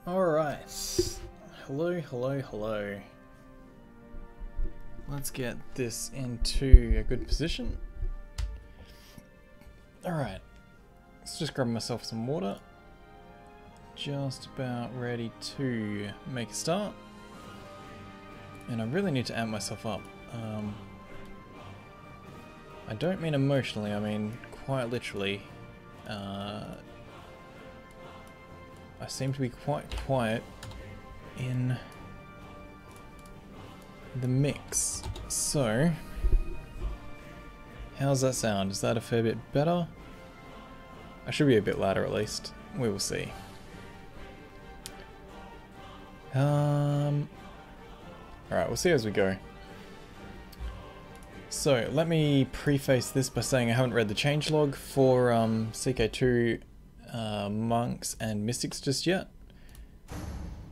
Alright. Hello, hello, hello. Let's get this into a good position. Alright. Let's just grab myself some water. Just about ready to make a start. And I really need to amp myself up. I don't mean emotionally, I mean quite literally. I seem to be quite quiet in the mix. So, how's that sound? Is that a fair bit better? I should be a bit louder at least. We will see. Alright, we'll see as we go. So, let me preface this by saying I haven't read the changelog for CK2 monks and mystics just yet,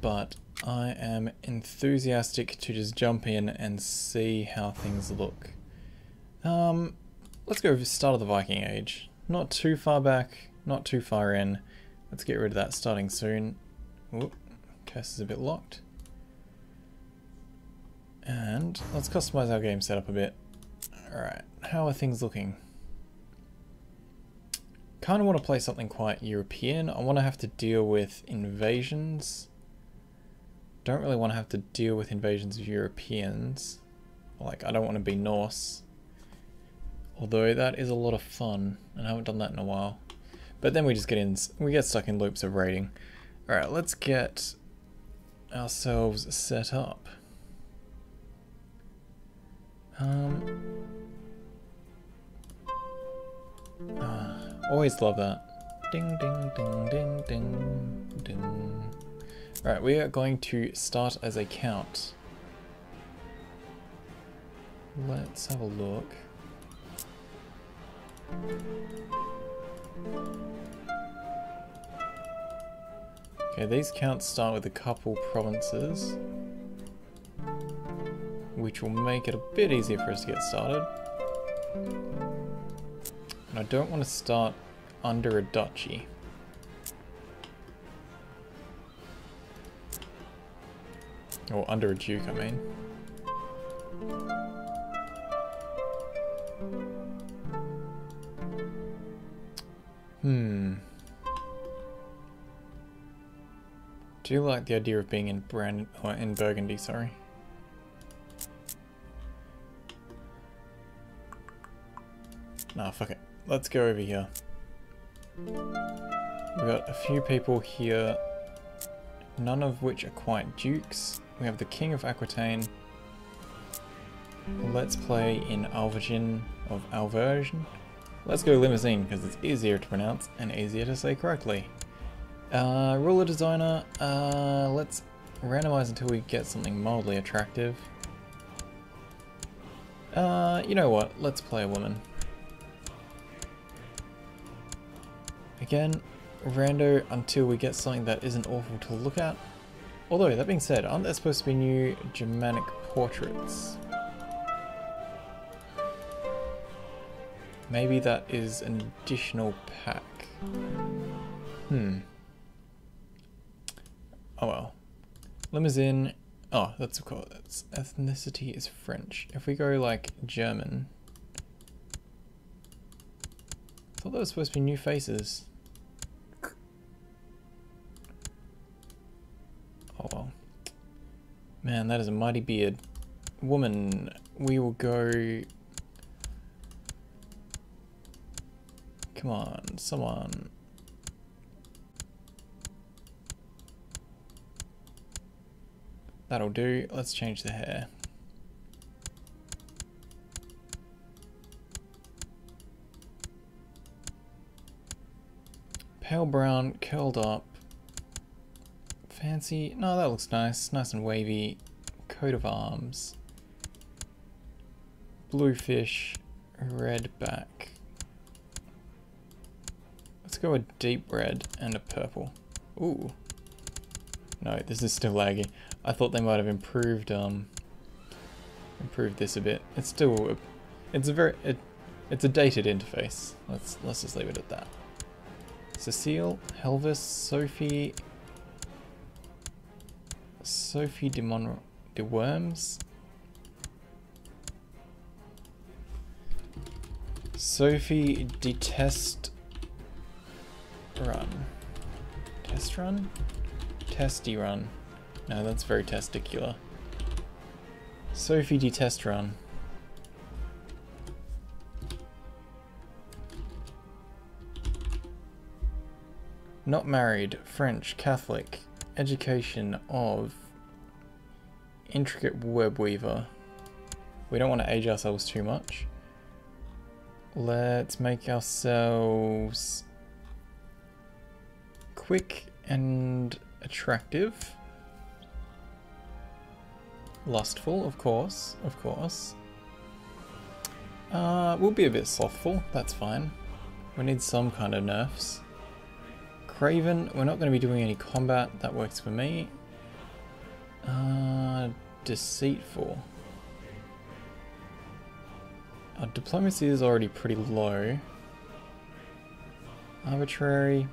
but I am enthusiastic to just jump in and see how things look. Let's go with the start of the Viking Age. Not too far back, not too far in. Let's get rid of that starting soon. Oop, curse is a bit locked. And let's customize our game setup a bit. Alright, how are things looking? Kind of want to play something quite European. I want to have to deal with invasions. Don't really want to have to deal with invasions of Europeans. Like, I don't want to be Norse. Although that is a lot of fun, and I haven't done that in a while. But then we just get stuck in loops of raiding. Alright, let's get ourselves set up. Always love that. Ding, ding, ding, ding, ding, ding. Alright, we are going to start as a count. Let's have a look. Okay, these counts start with a couple provinces, which will make it a bit easier for us to get started. And I don't want to start under a duchy. Or under a duke, I mean. Do you like the idea of being in Burgundy, sorry? Nah, fuck it. Let's go over here. We've got a few people here, none of which are quite dukes. We have the King of Aquitaine. Let's play in Alvergin of Alvergin. Let's go Limousine because it's easier to pronounce and easier to say correctly. Ruler designer, let's randomize until we get something mildly attractive. You know what? Let's play a woman. Again, rando until we get something that isn't awful to look at. Although, that being said, aren't there supposed to be new Germanic portraits? Maybe that is an additional pack. Oh well. Limousine. Oh, that's of course. That's, ethnicity is French. If we go like German. I thought there was supposed to be new faces. Oh well. Man, that is a mighty beard. Woman, we will go... Come on, someone. That'll do. Let's change the hair. Pale brown, curled up. Fancy. No, that looks nice. Nice and wavy. Coat of arms. Blue fish. Red back. Let's go a deep red and a purple. Ooh. No, this is still laggy. I thought they might have improved improved this a bit. It's still it's a dated interface. Let's just leave it at that. Cecile, Helvis, Sophie, Sophie de Worms. Sophie detest run. Test run? Testy run. No, that's very testicular. Sophie detest run. Not married, French, Catholic, education of intricate web weaver. We don't want to age ourselves too much. Let's make ourselves quick and attractive. Lustful, of course, of course. We'll be a bit slothful, that's fine. We need some kind of nerfs. Craven, we're not going to be doing any combat, that works for me. Deceitful. Our diplomacy is already pretty low. Arbitrary,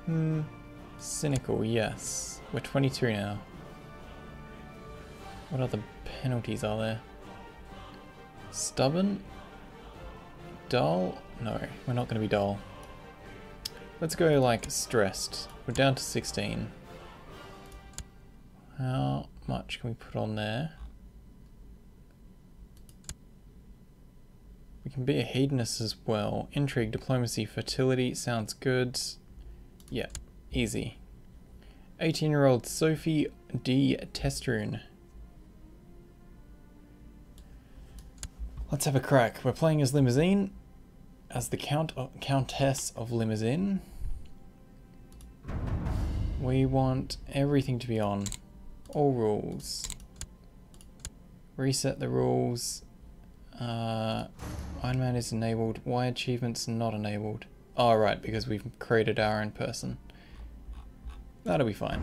cynical, yes. We're 22 now. What other penalties are there? Stubborn? Dull? No, we're not going to be dull. Let's go like stressed. We're down to 16. How much can we put on there? We can be a hedonist as well. Intrigue, diplomacy, fertility, sounds good. Yeah, easy. 18-year-old Sophie D. Testrun. Let's have a crack. We're playing as Limousine, as the Countess of Limousine. We want everything to be on. All rules. Reset the rules. Iron Man is enabled. Why achievements not enabled? Oh, right, because we've created our own person. That'll be fine.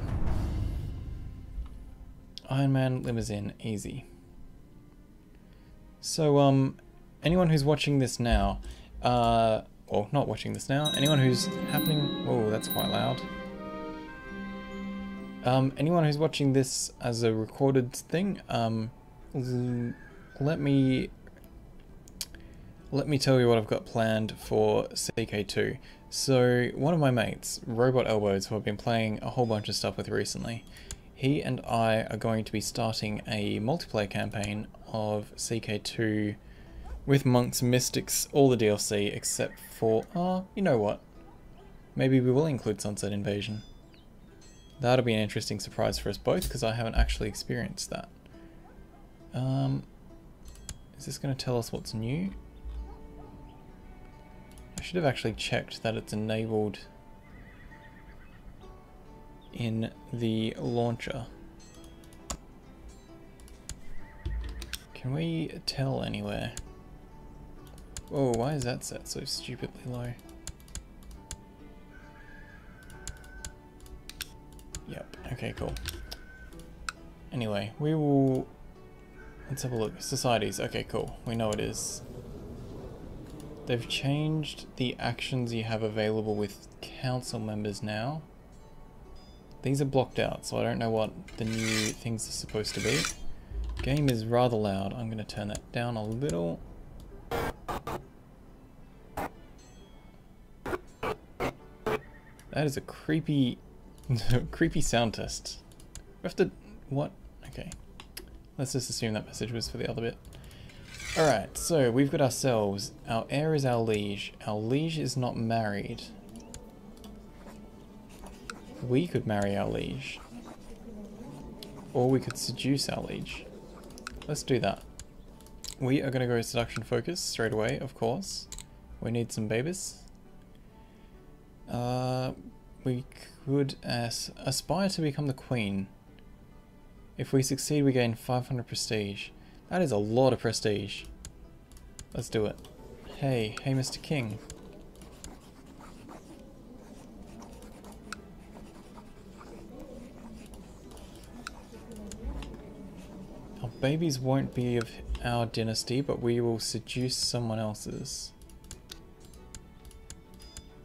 Iron Man Limousine, easy. So, anyone who's watching this now, or not watching this now, anyone who's happening... Oh, that's quite loud. Anyone who's watching this as a recorded thing, let me tell you what I've got planned for CK2. So, one of my mates, Robot Elbows, who I've been playing a whole bunch of stuff with recently, he and I are going to be starting a multiplayer campaign of CK2 with Monks, Mystics, all the DLC, except for... Oh, you know what? Maybe we will include Sunset Invasion. That'll be an interesting surprise for us both, because I haven't actually experienced that. Is this going to tell us what's new? I should have actually checked that it's enabled in the launcher. Can we tell anywhere? Whoa, why is that set so stupidly low? Yep, okay, cool. Anyway, we will... Let's have a look. Societies, okay, cool. We know it is. They've changed the actions you have available with council members now. These are blocked out, so I don't know what the new things are supposed to be. Game is rather loud. I'm going to turn that down a little. That is a creepy, creepy sound test. We have to... What? Okay. Let's just assume that message was for the other bit. Alright, so we've got ourselves. Our heir is our liege. Our liege is not married. We could marry our liege. Or we could seduce our liege. Let's do that. We are going to go seduction focus straight away, of course. We need some babies. We could aspire to become the queen. If we succeed, we gain 500 prestige. That is a lot of prestige. Let's do it. Hey, Mr. King. Our babies won't be of our dynasty, but we will seduce someone else's.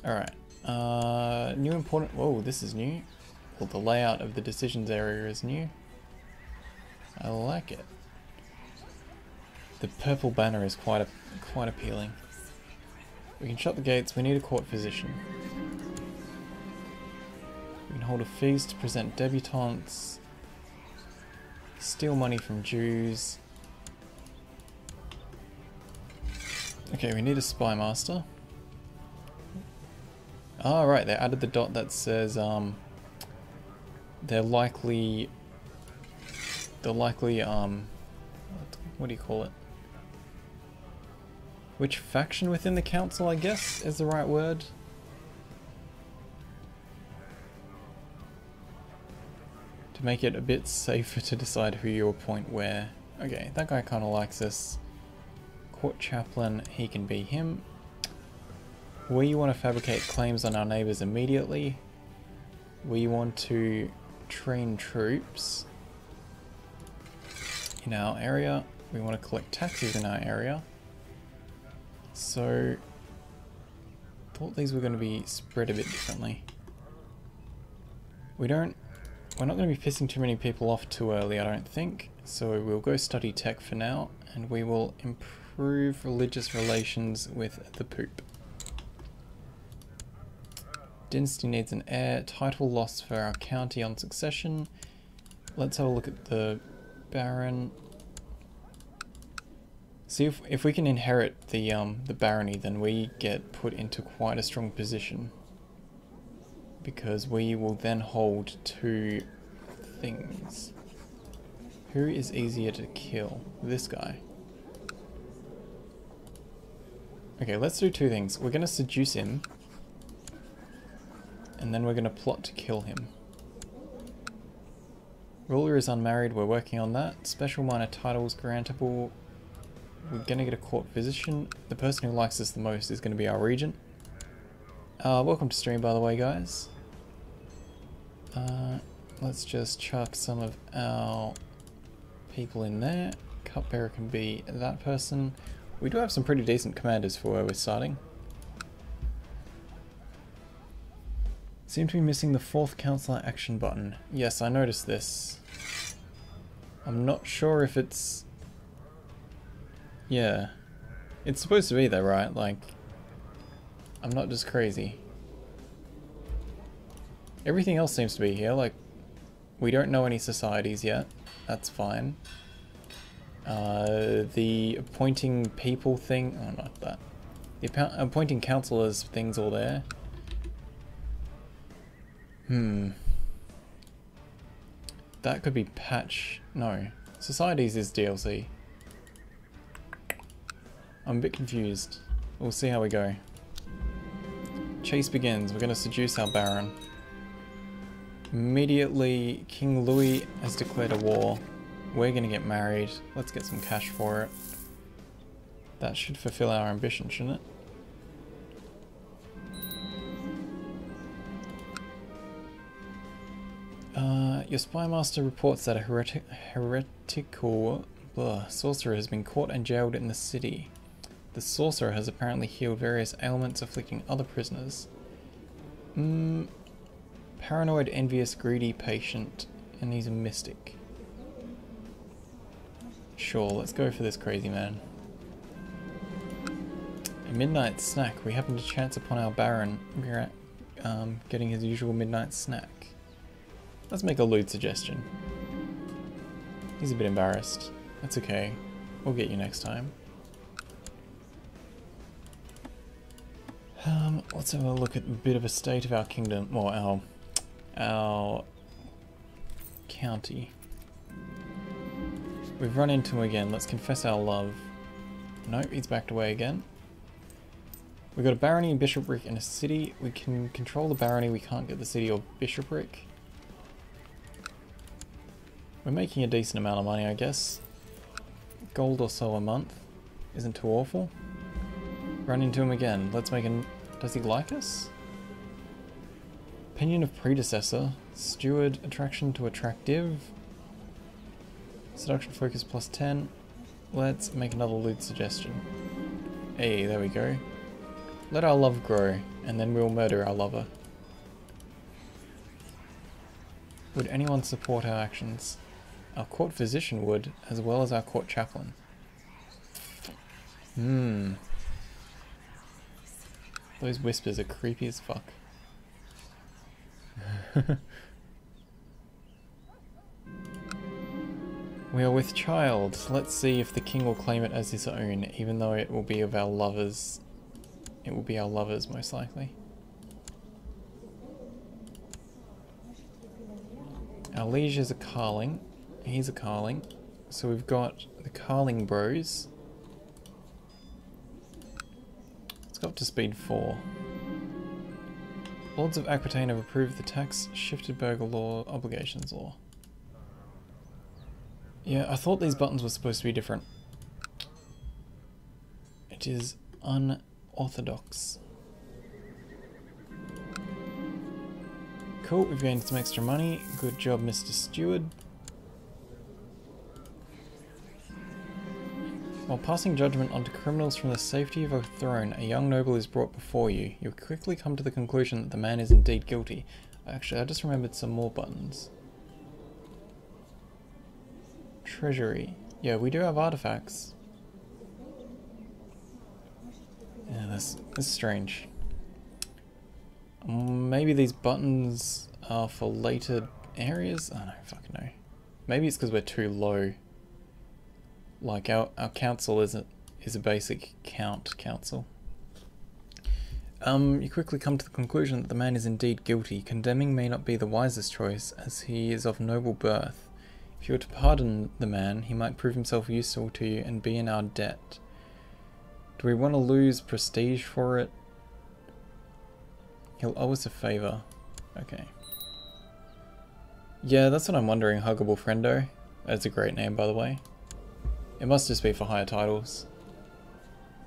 Alright. New important... Whoa, this is new. Well, the layout of the decisions area is new. I like it. The purple banner is quite appealing. We can shut the gates. We need a court physician. We can hold a feast to present debutantes. Steal money from Jews. Okay, we need a spy master. Ah, right, they added the dot that says they're likely what do you call it? Which faction within the council, I guess, is the right word. To make it a bit safer to decide who you appoint where. Okay, that guy kind of likes us. Court chaplain, he can be him. We want to fabricate claims on our neighbours immediately. We want to train troops in our area. We want to collect taxes in our area. So, thought these were going to be spread a bit differently. We're not going to be pissing too many people off too early, I don't think. So we'll go study tech for now, and we will improve religious relations with the poop. Dynasty needs an heir. Title lost for our county on succession. Let's have a look at the Baron. See if we can inherit the barony, then we get put into quite a strong position. Because we will then hold 2 things. Who is easier to kill? This guy. Okay, let's do 2 things. We're going to seduce him. And then we're going to plot to kill him. Ruler is unmarried, we're working on that. Special minor titles grantable. We're going to get a court physician. The person who likes us the most is going to be our regent. Welcome to stream, by the way, guys. Let's just chuck some of our people in there. Cupbearer can be that person. We do have some pretty decent commanders for where we're starting. Seem to be missing the 4th councillor action button. Yes, I noticed this. I'm not sure if it's... Yeah. It's supposed to be there, right? Like, I'm not just crazy. Everything else seems to be here. Like, we don't know any societies yet. That's fine. The appointing people thing... Oh, not that. The appointing councillors thing's all there. That could be patch... No. Societies is DLC. I'm a bit confused. We'll see how we go. Chase begins. We're going to seduce our Baron. Immediately, King Louis has declared a war. We're going to get married. Let's get some cash for it. That should fulfill our ambition, shouldn't it? Your spy master reports that a heretical sorcerer has been caught and jailed in the city. The sorcerer has apparently healed various ailments afflicting other prisoners. Paranoid, envious, greedy patient, and he's a mystic. Sure, let's go for this crazy man. A midnight snack. We happen to chance upon our Baron getting his usual midnight snack. Let's make a lewd suggestion. He's a bit embarrassed. That's okay. We'll get you next time. Let's have a look at a bit of a state of our kingdom, or our county. We've run into him again. Let's confess our love. Nope, he's backed away again. We've got a barony and bishopric in a city. We can control the barony. We can't get the city or bishopric. We're making a decent amount of money, I guess. Gold or so a month isn't too awful. Run into him again. Let's make an... Does he like us? Opinion of predecessor. Steward. Attraction to attractive. Seduction focus plus 10. Let's make another lewd suggestion. Hey, there we go. Let our love grow, and then we'll murder our lover. Would anyone support our actions? Our court physician would, as well as our court chaplain. Those whispers are creepy as fuck. We are with child. Let's see if the king will claim it as his own, even though it will be of our lovers. It will be our lovers, most likely. Our liege is a carling. He's a carling. So we've got the carling bros. Let's go up to speed 4. Lords of Aquitaine have approved the tax shifted burger law obligations law. Yeah, I thought these buttons were supposed to be different. It is unorthodox. Cool, we've gained some extra money. Good job, Mr. Steward. While passing judgment onto criminals from the safety of a throne, a young noble is brought before you. You quickly come to the conclusion that the man is indeed guilty. Actually, I just remembered some more buttons. Treasury. Yeah, we do have artifacts. Yeah, this is strange. Maybe these buttons are for later areas? I don't fucking know. Maybe it's because we're too low. Like our council is a basic council. You quickly come to the conclusion that the man is indeed guilty. Condemning may not be the wisest choice, as he is of noble birth. If you were to pardon the man, he might prove himself useful to you and be in our debt. Do we want to lose prestige for it? He'll owe us a favour. Okay. Yeah, that's what I'm wondering, Huggable Friendo. That's a great name, by the way. It must just be for higher titles.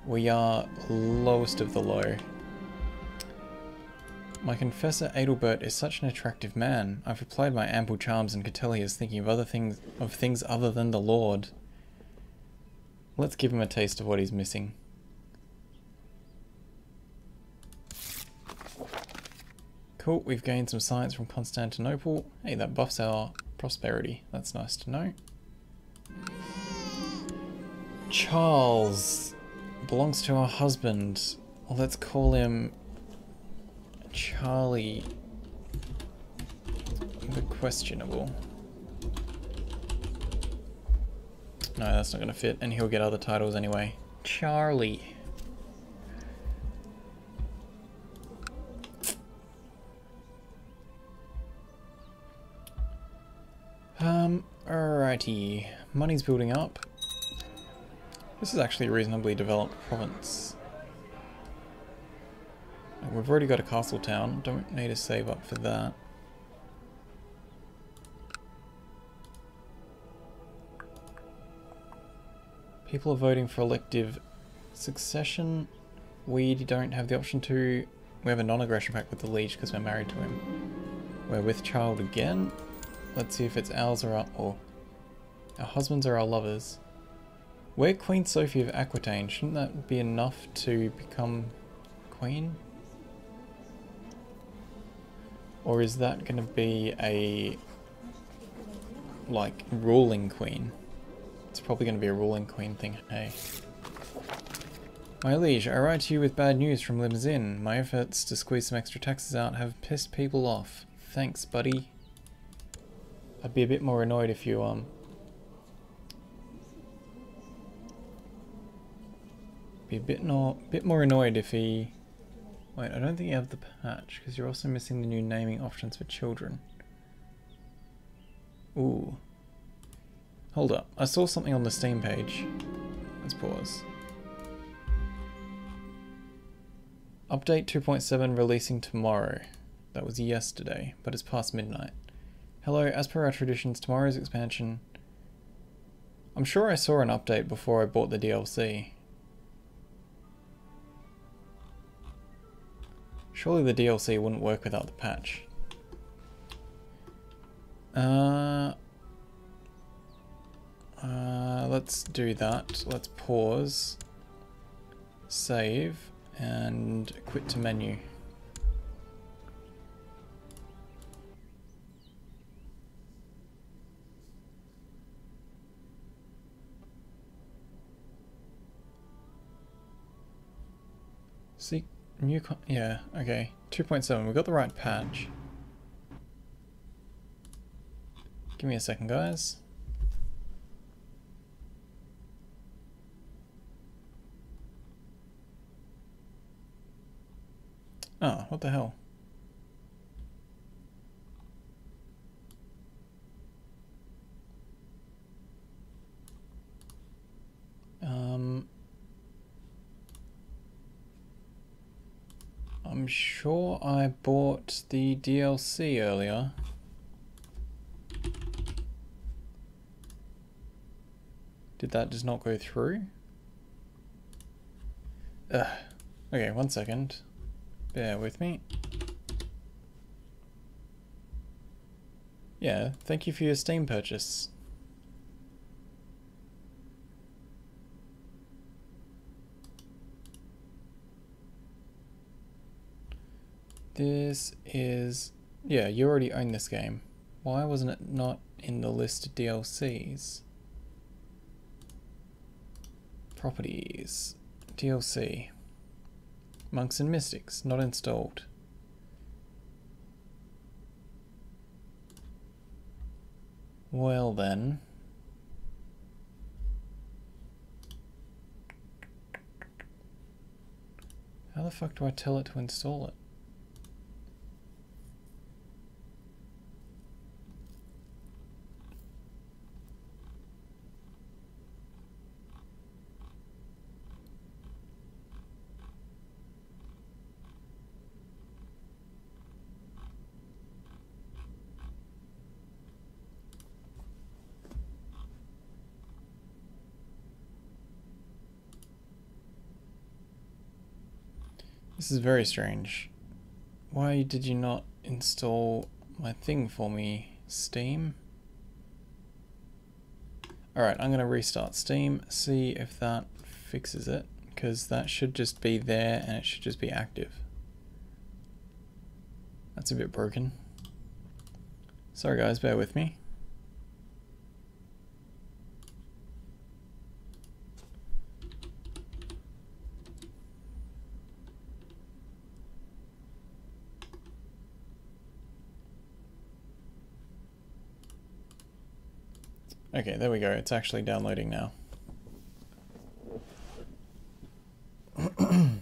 We are lowest of the low. My confessor Adelbert is such an attractive man. I've applied my ample charms and could tell he is thinking of things other than the Lord. Let's give him a taste of what he's missing. Cool, we've gained some science from Constantinople. Hey, that buffs our prosperity. That's nice to know. Charles belongs to our husband. Let's call him Charlie the Questionable. No, that's not going to fit, and he'll get other titles anyway. Charlie. Alrighty. Money's building up. This is actually a reasonably developed province. We've already got a castle town, don't need to save up for that. People are voting for elective succession. We don't have the option to. We have a non-aggression pact with the liege because we're married to him. We're with child again. Let's see if it's ours or our husbands or our lovers. We're Queen Sophie of Aquitaine. Shouldn't that be enough to become queen? Or is that going to be a, like, ruling queen? It's probably going to be a ruling queen thing, hey. My liege, I write to you with bad news from Limousine. My efforts to squeeze some extra taxes out have pissed people off. Thanks, buddy. I'd be a bit more annoyed if you, be a bit more annoyed if he... Wait, I don't think you have the patch, because you're also missing the new naming options for children. Ooh. Hold up, I saw something on the Steam page. Let's pause. Update 2.7 releasing tomorrow. That was yesterday, but it's past midnight. Hello, as per our traditions, tomorrow's expansion... I'm sure I saw an update before I bought the DLC. Surely the DLC wouldn't work without the patch. Let's do that. Let's pause, save, and quit to menu. See, yeah, okay. 2.7, we got the right patch. Give me a second, guys. Oh, what the hell? I'm sure I bought the DLC earlier. Did that just not go through? Ugh. Okay, 1 second. Bear with me. Yeah, thank you for your Steam purchase. This is... yeah, you already own this game. Why wasn't it not in the list of DLCs? Properties. DLC. Monks and Mystics, not installed. Well then. How the fuck do I tell it to install it? This is very strange. Why did you not install my thing for me, Steam? Alright, I'm going to restart Steam, see if that fixes it, because that should just be there and it should just be active. That's a bit broken. Sorry guys, bear with me. Okay, there we go. It's actually downloading now. Boop,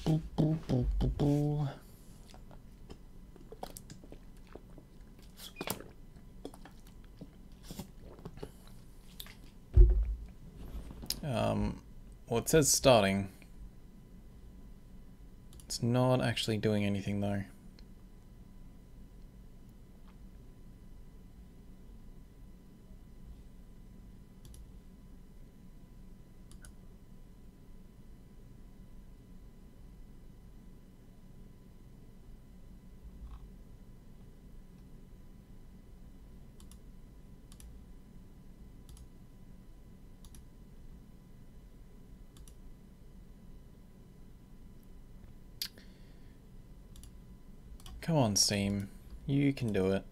boop, boop, boop, boop. Well, it says starting. It's not actually doing anything though. Come on, Steam. You can do it.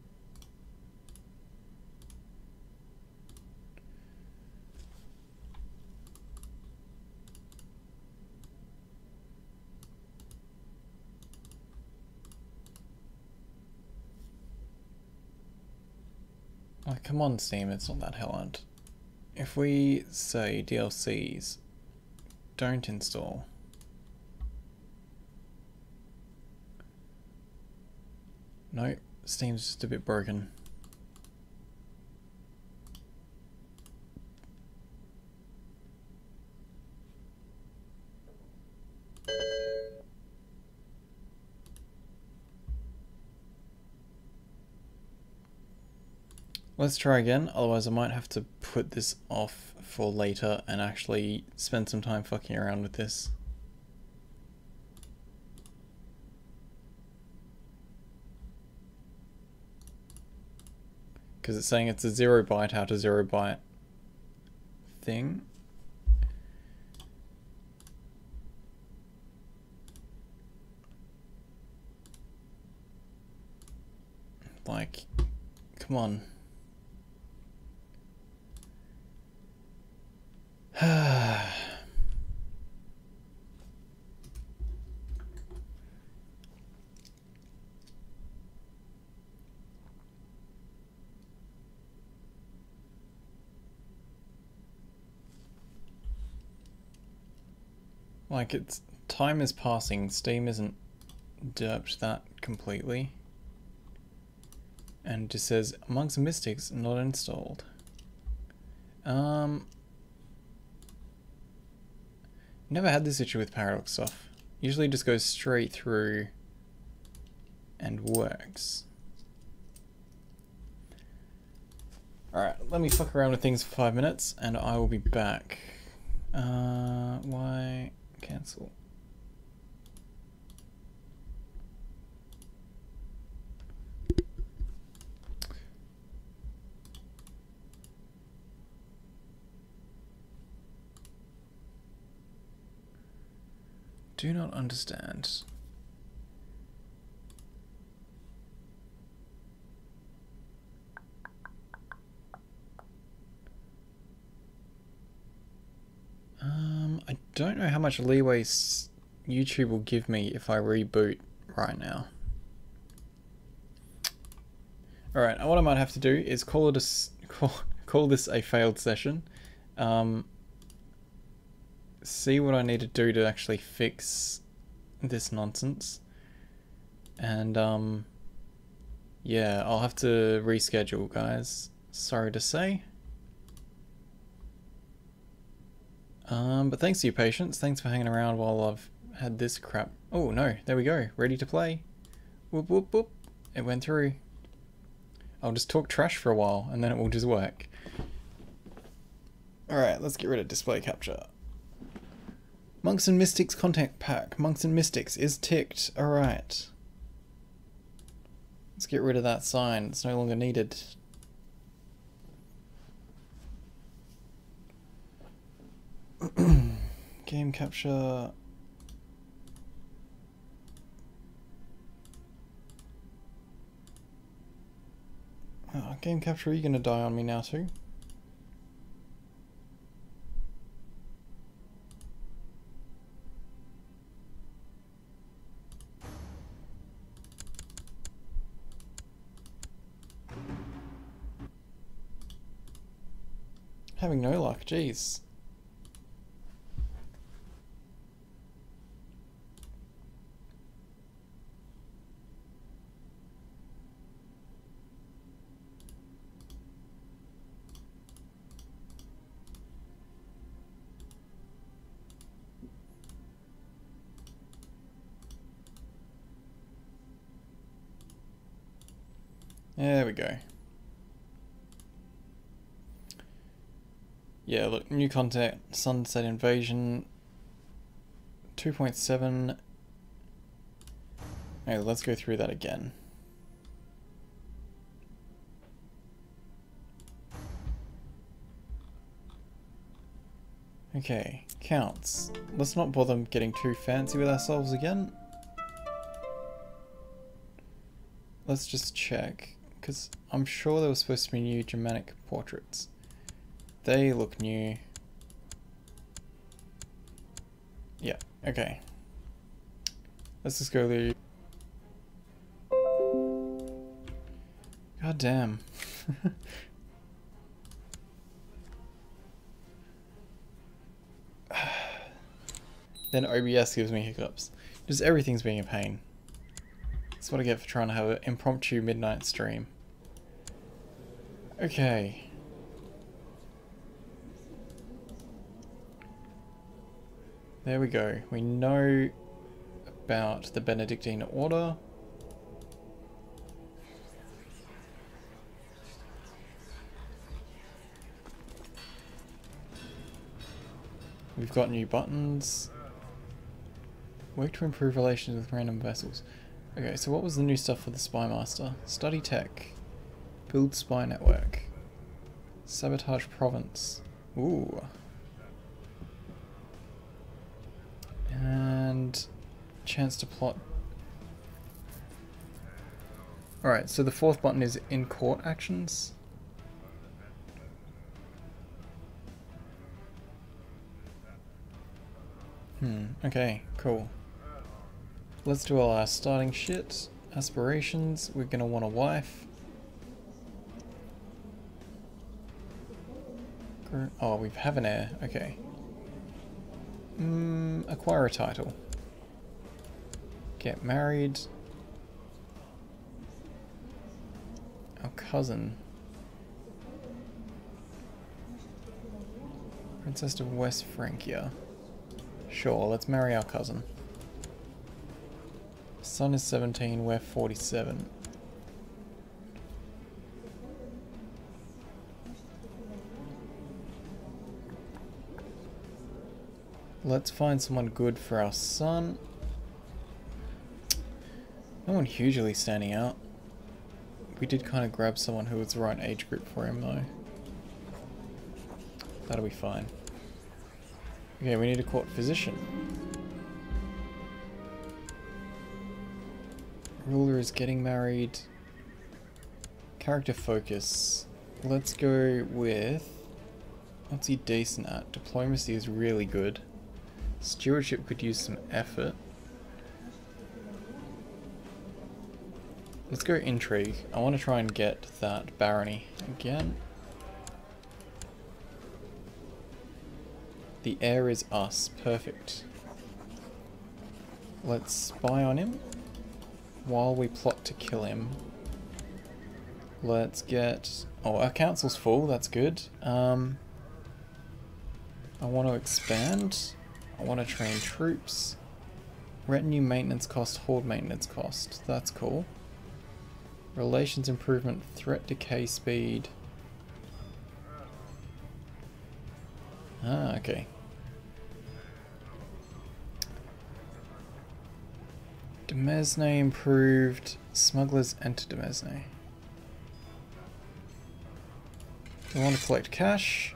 Oh, come on, Steam. It's not that hard. If we say DLCs, don't install. No, Steam's just a bit broken. Let's try again, otherwise I might have to put this off for later and actually spend some time fucking around with this. Because it's saying it's a 0 byte out of 0 byte thing. Like, come on. Like, it's time is passing. Steam isn't derped that completely. And it just says Monks and Mystics not installed. Never had this issue with Paradox stuff. Usually just goes straight through and works. Alright, let me fuck around with things for 5 minutes and I will be back. Why cancel? Do not understand. I don't know how much leeway YouTube will give me if I reboot right now. Alright, what I might have to do is call this a failed session. See what I need to do to actually fix this nonsense. And yeah, I'll have to reschedule, guys. Sorry to say. But thanks for your patience. Thanks for hanging around while I've had this crap. Oh no, there we go. Ready to play. Whoop whoop whoop. It went through. I'll just talk trash for a while and then it will just work. Alright, let's get rid of display capture. Monks and Mystics content pack. Monks and Mystics is ticked. Alright. Let's get rid of that sign. It's no longer needed. Game capture. Oh, game capture, are you gonna die on me now too? Having no luck, jeez. There we go. Yeah, look, new content, Sunset Invasion 2.7. Okay, let's go through that again. Okay, counts. Let's not bother getting too fancy with ourselves again. Let's just check, because I'm sure there was supposed to be new Germanic portraits. They look new. Yeah, okay. Let's just go there. God damn. Then OBS gives me hiccups. Just everything's being a pain. That's what I get for trying to have an impromptu midnight stream. Okay. There we go. We know about the Benedictine Order. We've got new buttons. Work to improve relations with random vessels. Okay, so what was the new stuff for the Spy Master? Study tech. Build spy network. Sabotage province. Ooh. And chance to plot. Alright, so the fourth button is in court actions. Okay, cool. Let's do all our starting shit. Aspirations, we're gonna want a wife. Oh, we have an heir, okay. Acquire a title. Get married. Our cousin. Princess of West Francia. Sure, let's marry our cousin. Son is 17, we're 47. Let's find someone good for our son. No one hugely standing out. We did kind of grab someone who was the right age group for him though. That'll be fine. Okay, we need a court physician. Ruler is getting married. Character focus. Let's go with... What's he decent at? Diplomacy is really good. Stewardship could use some effort. Let's go intrigue. I want to try and get that barony again. The heir is us. Perfect. Let's spy on him while we plot to kill him. Let's get... Oh, our council's full. That's good. I want to expand. I want to train troops. Retinue maintenance cost, horde maintenance cost. That's cool. Relations improvement, threat decay speed. Ah, okay. Demesne improved. Smugglers enter Demesne. We want to collect cash.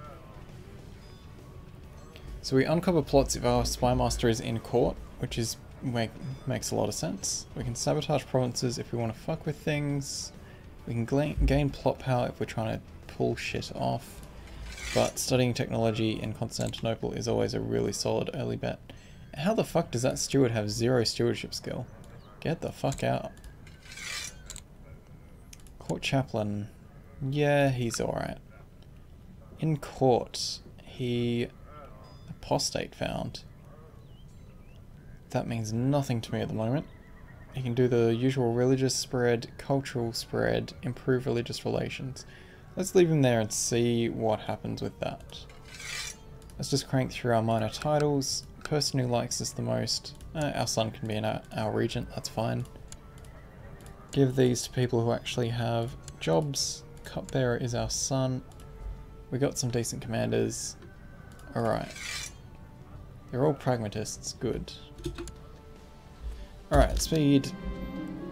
So we uncover plots if our spy master is in court, which is makes a lot of sense. We can sabotage provinces if we want to fuck with things. We can gain plot power if we're trying to pull shit off. But studying technology in Constantinople is always a really solid early bet. How the fuck does that steward have 0 stewardship skill? Get the fuck out. Court chaplain. Yeah, he's alright. In court, he... apostate found. That means nothing to me at the moment. He can do the usual religious spread, cultural spread, improve religious relations. Let's leave him there and see what happens with that. Let's just crank through our minor titles. Person who likes us the most. Our son can be our regent, that's fine. Give these to people who actually have jobs. Cupbearer is our son. We got some decent commanders. Alright. They're all pragmatists, good. Alright, speed.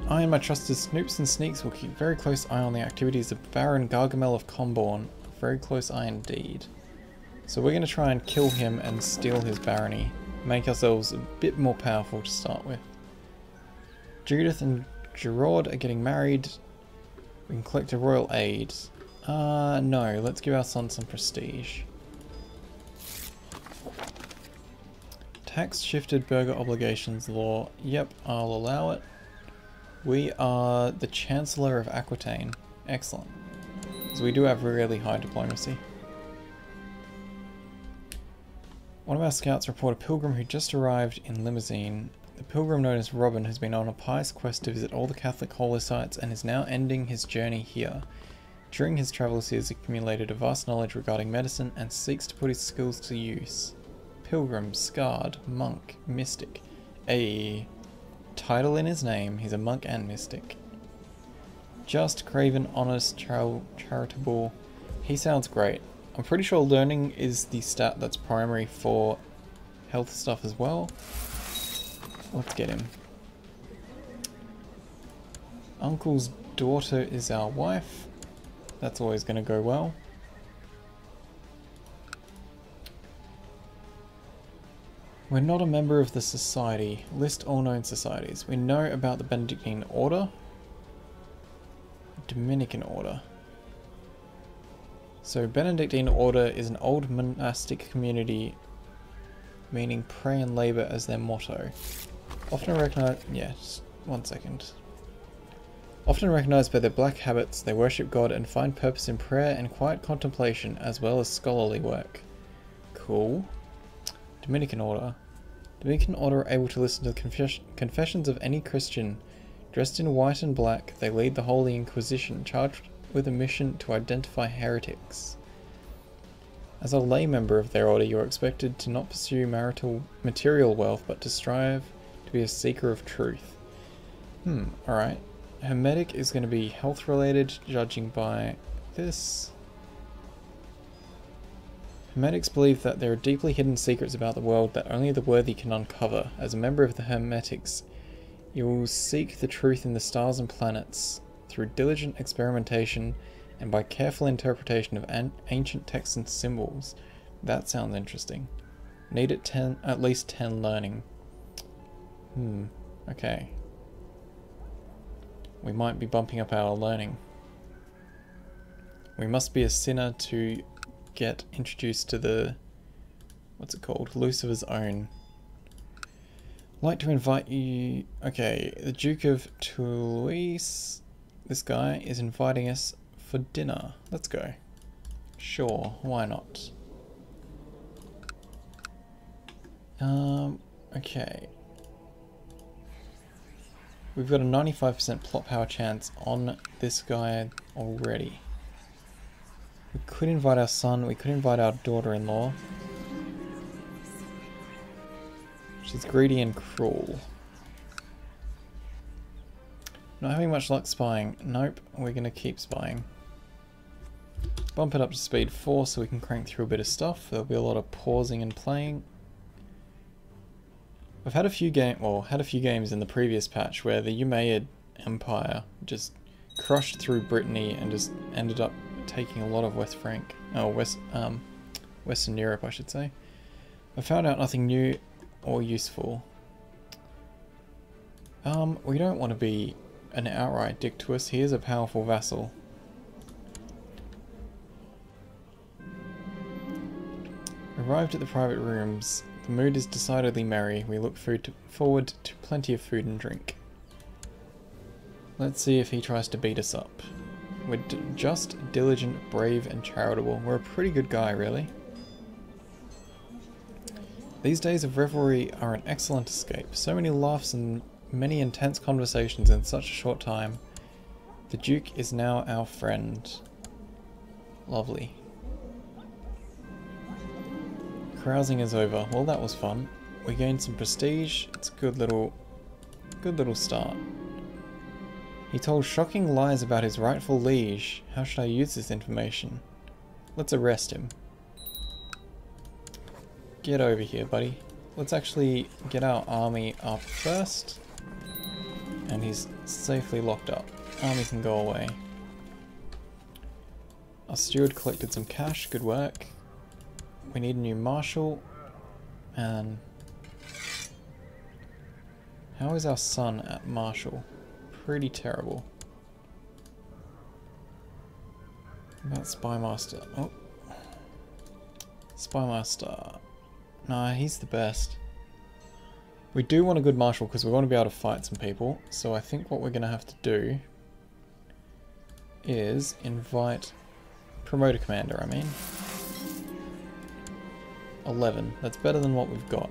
I and my trusted snoops and sneaks will keep very close eye on the activities of Baron Gargamel of Combourne. Very close eye indeed. So we're going to try and kill him and steal his barony. Make ourselves a bit more powerful to start with. Judith and Gerard are getting married. We can collect a royal aid. No, let's give our son some prestige. Tax shifted burger obligations law. Yep, I'll allow it. We are the Chancellor of Aquitaine. Excellent. So we do have really high diplomacy. One of our scouts reported a pilgrim who just arrived in Limousine. The pilgrim known as Robin has been on a pious quest to visit all the Catholic holy sites and is now ending his journey here. During his travels he has accumulated a vast knowledge regarding medicine and seeks to put his skills to use. Pilgrim, Scarred, Monk, Mystic. A title in his name, he's a monk and mystic. Just, craven, honest, charitable. He sounds great. I'm pretty sure learning is the stat that's primary for health stuff as well. Let's get him. Uncle's daughter is our wife. That's always going to go well. We're not a member of the society. List all known societies. We know about the Benedictine Order. Dominican Order. So Benedictine Order is an old monastic community meaning pray and labour as their motto. Often recognized... Yes, 1 second. Often recognized by their black habits, they worship God and find purpose in prayer and quiet contemplation as well as scholarly work. Cool. Dominican Order. Dominican order are able to listen to the confessions of any Christian. Dressed in white and black, they lead the Holy Inquisition, charged with a mission to identify heretics. As a lay member of their order, you are expected to not pursue material wealth, but to strive to be a seeker of truth. Alright. Hermetic is going to be health related, judging by this. Hermetics believe that there are deeply hidden secrets about the world that only the worthy can uncover. As a member of the Hermetics, you will seek the truth in the stars and planets through diligent experimentation and by careful interpretation of ancient texts and symbols. That sounds interesting. Need at least 10 learning. Okay. We might be bumping up our learning. We must be a sinner to get introduced to the... what's it called? Lucifer's Own. I'd like to invite you... Okay, the Duke of Toulouse, this guy, is inviting us for dinner. Let's go. Sure, why not? Okay. We've got a 95% plot power chance on this guy already. We could invite our son, we could invite our daughter-in-law. She's greedy and cruel. Not having much luck spying. Nope, we're gonna keep spying. Bump it up to speed 4 so we can crank through a bit of stuff. There'll be a lot of pausing and playing. I've had a few games in the previous patch where the Umayyad Empire just crushed through Brittany and just ended up taking a lot of Western Europe, I should say. I found out nothing new or useful. We don't want to be an outright dick to us. He is a powerful vassal. Arrived at the private rooms. The mood is decidedly merry. We look forward to plenty of food and drink. Let's see if he tries to beat us up. We're just diligent, brave, and charitable. We're a pretty good guy, really. These days of revelry are an excellent escape. So many laughs and many intense conversations in such a short time. The Duke is now our friend. Lovely. Carousing is over. Well, that was fun. We gained some prestige. It's a good little start. He told shocking lies about his rightful liege. How should I use this information? Let's arrest him. Get over here, buddy. Let's actually get our army up first. And he's safely locked up. Army can go away. Our steward collected some cash. Good work. We need a new marshal. And how is our son at marshal? Pretty terrible. What about Spymaster? Oh. Spymaster. Nah, he's the best. We do want a good marshal because we want to be able to fight some people. So I think what we're going to have to do is promote a commander, I mean. 11. That's better than what we've got.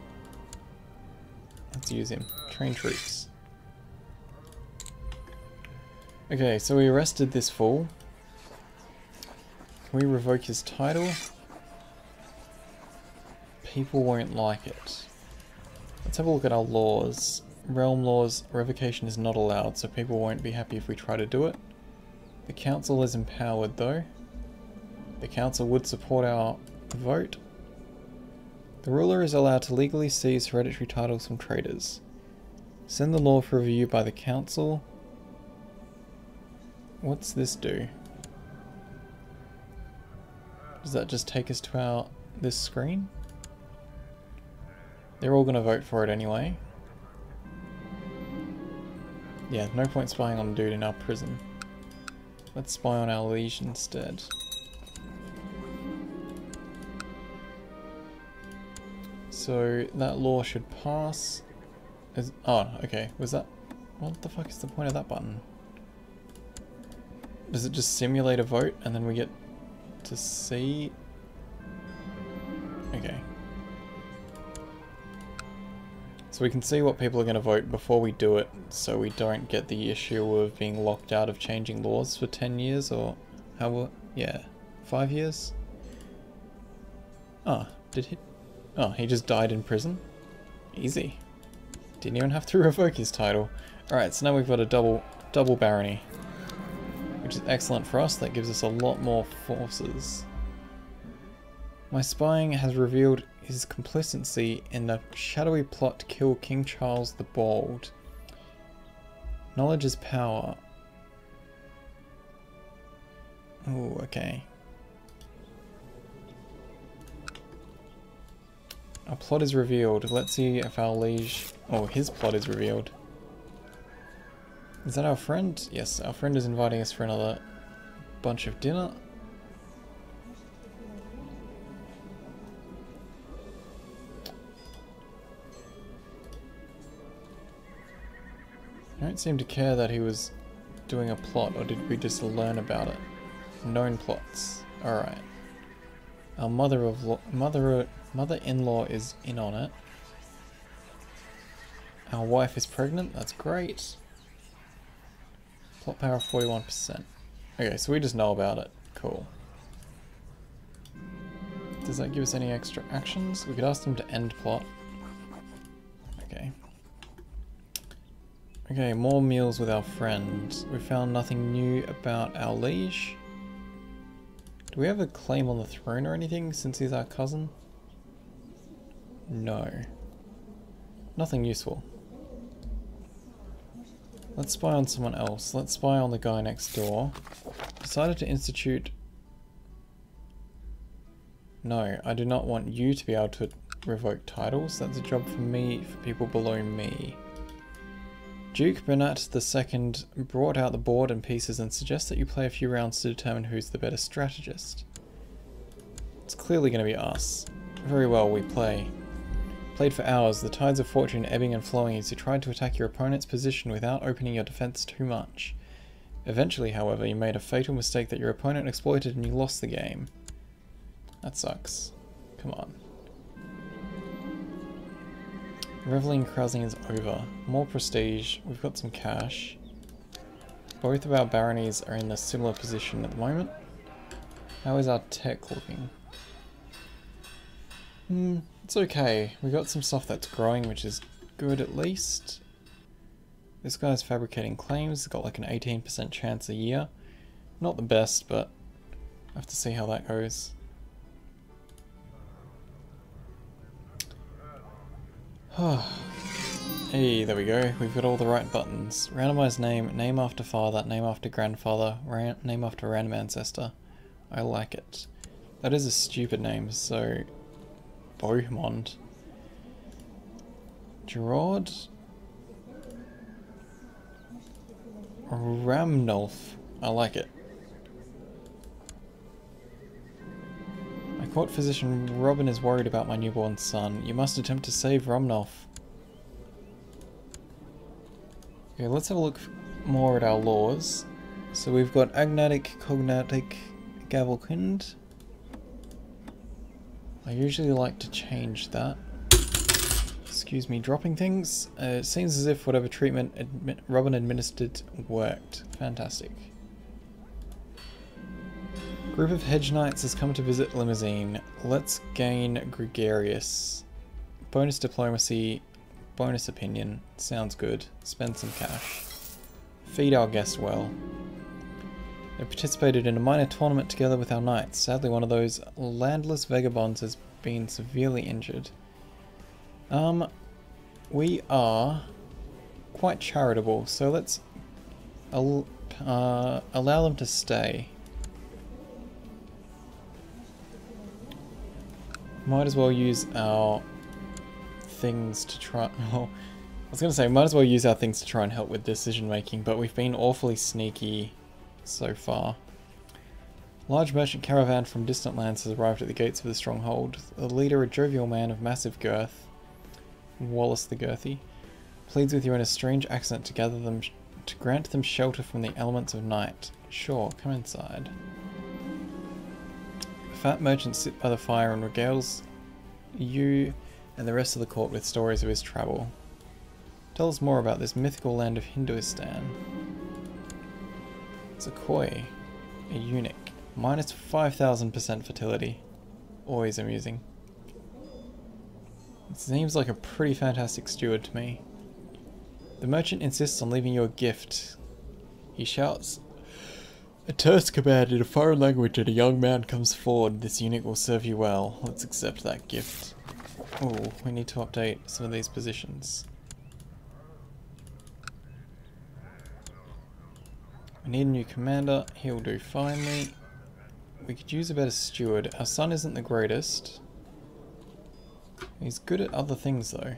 Let's use him. Train troops. Okay, so we arrested this fool. Can we revoke his title? People won't like it. Let's have a look at our laws. Realm laws, revocation is not allowed, so people won't be happy if we try to do it. The council is empowered though. The council would support our vote. The ruler is allowed to legally seize hereditary titles from traders. Send the law for review by the council. What's this do? Does that just take us to this screen? They're all going to vote for it anyway. Yeah, no point spying on a dude in our prison. Let's spy on our liege instead. So that law should pass. Oh, okay. Was that... What the fuck is the point of that button? Does it just simulate a vote and then we get to see? Okay. So we can see what people are going to vote before we do it, so we don't get the issue of being locked out of changing laws for 10 years, or how, yeah, 5 years? Oh, did he? Oh, he just died in prison? Easy. Didn't even have to revoke his title. Alright, so now we've got a double barony, which is excellent for us. That gives us a lot more forces. My spying has revealed his complicity in the shadowy plot to kill King Charles the Bald. Knowledge is power. Oh, okay. Our plot is revealed. Let's see if our liege... Oh, his plot is revealed. Is that our friend? Yes, our friend is inviting us for another bunch of dinner. I don't seem to care that he was doing a plot, or did we just learn about it? Known plots. Alright. Our mother-in-law is in on it. Our wife is pregnant, that's great. Plot power 41%. Okay, so we just know about it. Cool. Does that give us any extra actions? We could ask them to end plot. Okay. Okay, more meals with our friend. We found nothing new about our liege. Do we have a claim on the throne or anything since he's our cousin? No. Nothing useful. Let's spy on someone else. Let's spy on the guy next door. Decided to institute... No, I do not want you to be able to revoke titles. That's a job for me, for people below me. Duke Bernat II brought out the board and pieces and suggests that you play a few rounds to determine who's the better strategist. It's clearly going to be us. Very well, we play. Played for hours, the tides of fortune ebbing and flowing as you tried to attack your opponent's position without opening your defense too much. Eventually, however, you made a fatal mistake that your opponent exploited and you lost the game. That sucks. Come on. Reveling carousing is over. More prestige. We've got some cash. Both of our baronies are in a similar position at the moment. How is our tech looking? It's okay. We got some stuff that's growing, which is good at least. This guy's fabricating claims. He's got like an 18% chance a year. Not the best, but I have to see how that goes. Hey, there we go. We've got all the right buttons. Randomized name, name after father, name after grandfather, name after random ancestor. I like it. That is a stupid name, so... Bohemond. Gerard? Ramnolf. I like it. My court physician Robin is worried about my newborn son. You must attempt to save Ramnolf. Okay, let's have a look more at our laws. So we've got Agnatic, Cognatic, Gavelkind. I usually like to change that. Excuse me, dropping things. It seems as if whatever treatment Robin administered worked. Fantastic. Group of hedge knights has come to visit Limousine. Let's gain Gregarious. Bonus diplomacy, bonus opinion. Sounds good. Spend some cash. Feed our guest well. They participated in a minor tournament together with our knights. Sadly, one of those landless vagabonds has been severely injured. We are quite charitable, so let's allow them to stay. Might as well use our things to try... Well, I was going to say, might as well use our things to try and help with decision making, but we've been awfully sneaky so far. Large merchant caravan from distant lands has arrived at the gates of the stronghold. The leader, a jovial man of massive girth, Wallace the Girthy, pleads with you in a strange accent to gather them to grant them shelter from the elements of night. Sure, come inside. The fat merchant sits by the fire and regales you and the rest of the court with stories of his travel. Tell us more about this mythical land of Hindustan. It's a koi, a eunuch, minus 5,000% fertility. Always amusing. It seems like a pretty fantastic steward to me. The merchant insists on leaving you a gift. He shouts a terse command in a foreign language and a young man comes forward. This eunuch will serve you well. Let's accept that gift. Oh, we need to update some of these positions. We need a new commander. He'll do finely. We could use a better steward. Our son isn't the greatest. He's good at other things though.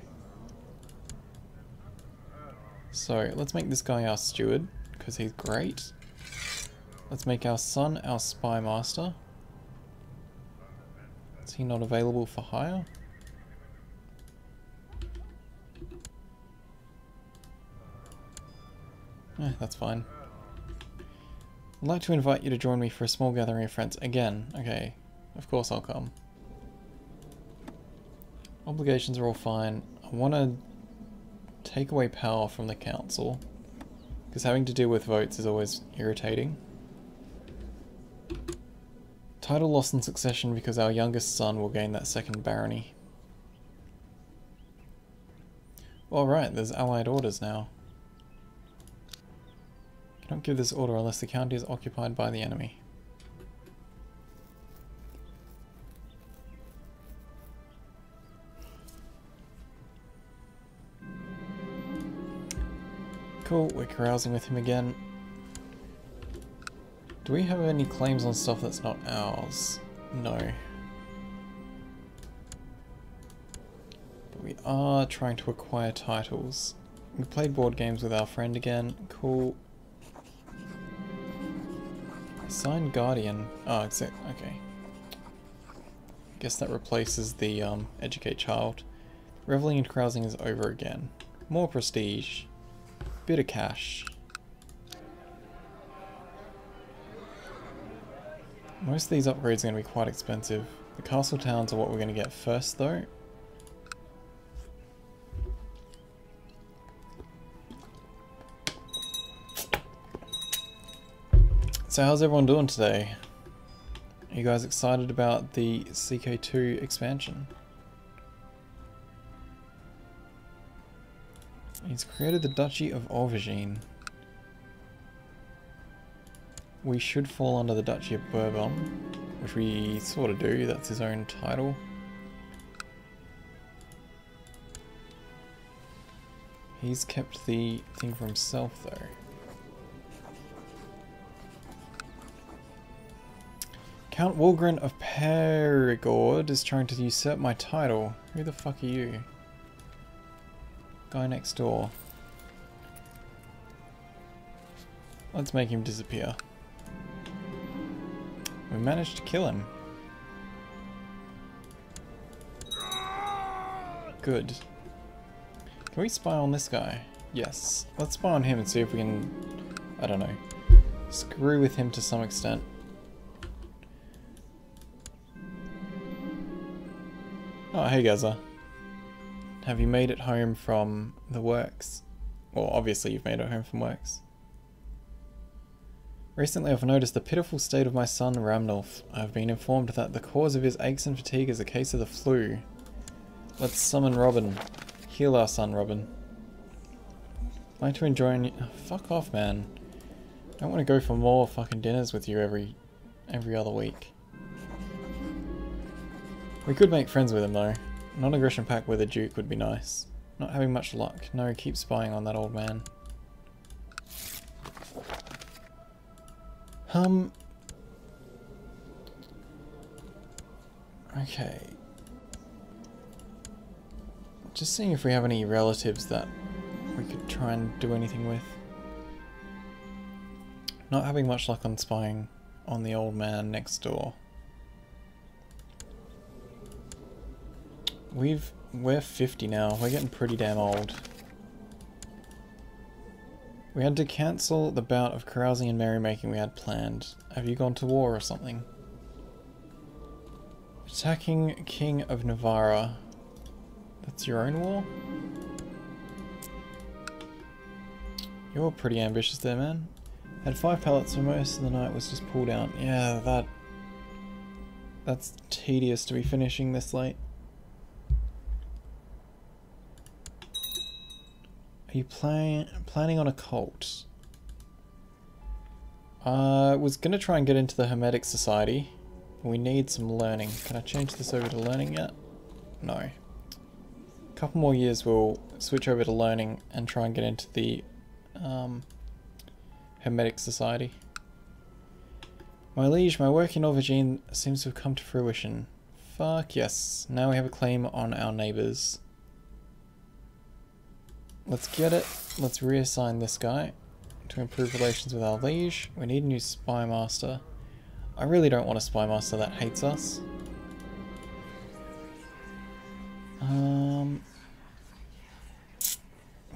So let's make this guy our steward because he's great. Let's make our son our spy master. Is he not available for hire? That's fine. I'd like to invite you to join me for a small gathering of friends. Again, okay. Of course I'll come. Obligations are all fine. I want to take away power from the council, because having to deal with votes is always irritating. Title lost in succession because our youngest son will gain that second barony. Alright, there's allied orders now. Cannot give this order unless the county is occupied by the enemy. Cool, we're carousing with him again. Do we have any claims on stuff that's not ours? No. But we are trying to acquire titles. We played board games with our friend again. Cool. Assigned Guardian. Oh, it's it. Okay. Guess that replaces the Educate Child. Reveling and carousing is over again. More prestige. Bit of cash. Most of these upgrades are going to be quite expensive. The castle towns are what we're going to get first though. So how's everyone doing today? Are you guys excited about the CK2 expansion? He's created the Duchy of Auvergne. We should fall under the Duchy of Bourbon, which we sort of do, that's his own title. He's kept the thing for himself though. Count Walgren of Perigord is trying to usurp my title. Who the fuck are you? Guy next door. Let's make him disappear. We managed to kill him. Good. Can we spy on this guy? Yes. Let's spy on him and see if we can, I don't know, screw with him to some extent. Oh, hey Gaza. Have you made it home from the works? Well, obviously you've made it home from works. Recently I've noticed the pitiful state of my son Ramnulf. I have been informed that the cause of his aches and fatigue is a case of the flu. Let's summon Robin. Heal our son, Robin. I'd like to enjoy fuck off, man. I don't want to go for more fucking dinners with you every other week. We could make friends with him though. Non-aggression pact with a duke would be nice. Not having much luck. No, keep spying on that old man. Okay. Just seeing if we have any relatives that we could try and do anything with. Not having much luck on spying on the old man next door. We're 50 now. We're getting pretty damn old. We had to cancel the bout of carousing and merrymaking we had planned. Have you gone to war or something? Attacking King of Navarra. That's your own war? You're pretty ambitious there, man. Had 5 pallets for most of the night, was just pulled out. Yeah, that's tedious to be finishing this late. Are you planning on a cult? I was gonna try and get into the Hermetic Society. We need some learning. Can I change this over to learning yet? No. A couple more years we'll switch over to learning and try and get into the Hermetic Society. My liege, my work in Auvergne seems to have come to fruition. Fuck yes. Now we have a claim on our neighbours. Let's get it. Let's reassign this guy to improve relations with our liege. We need a new spy master. I really don't want a spy master that hates us.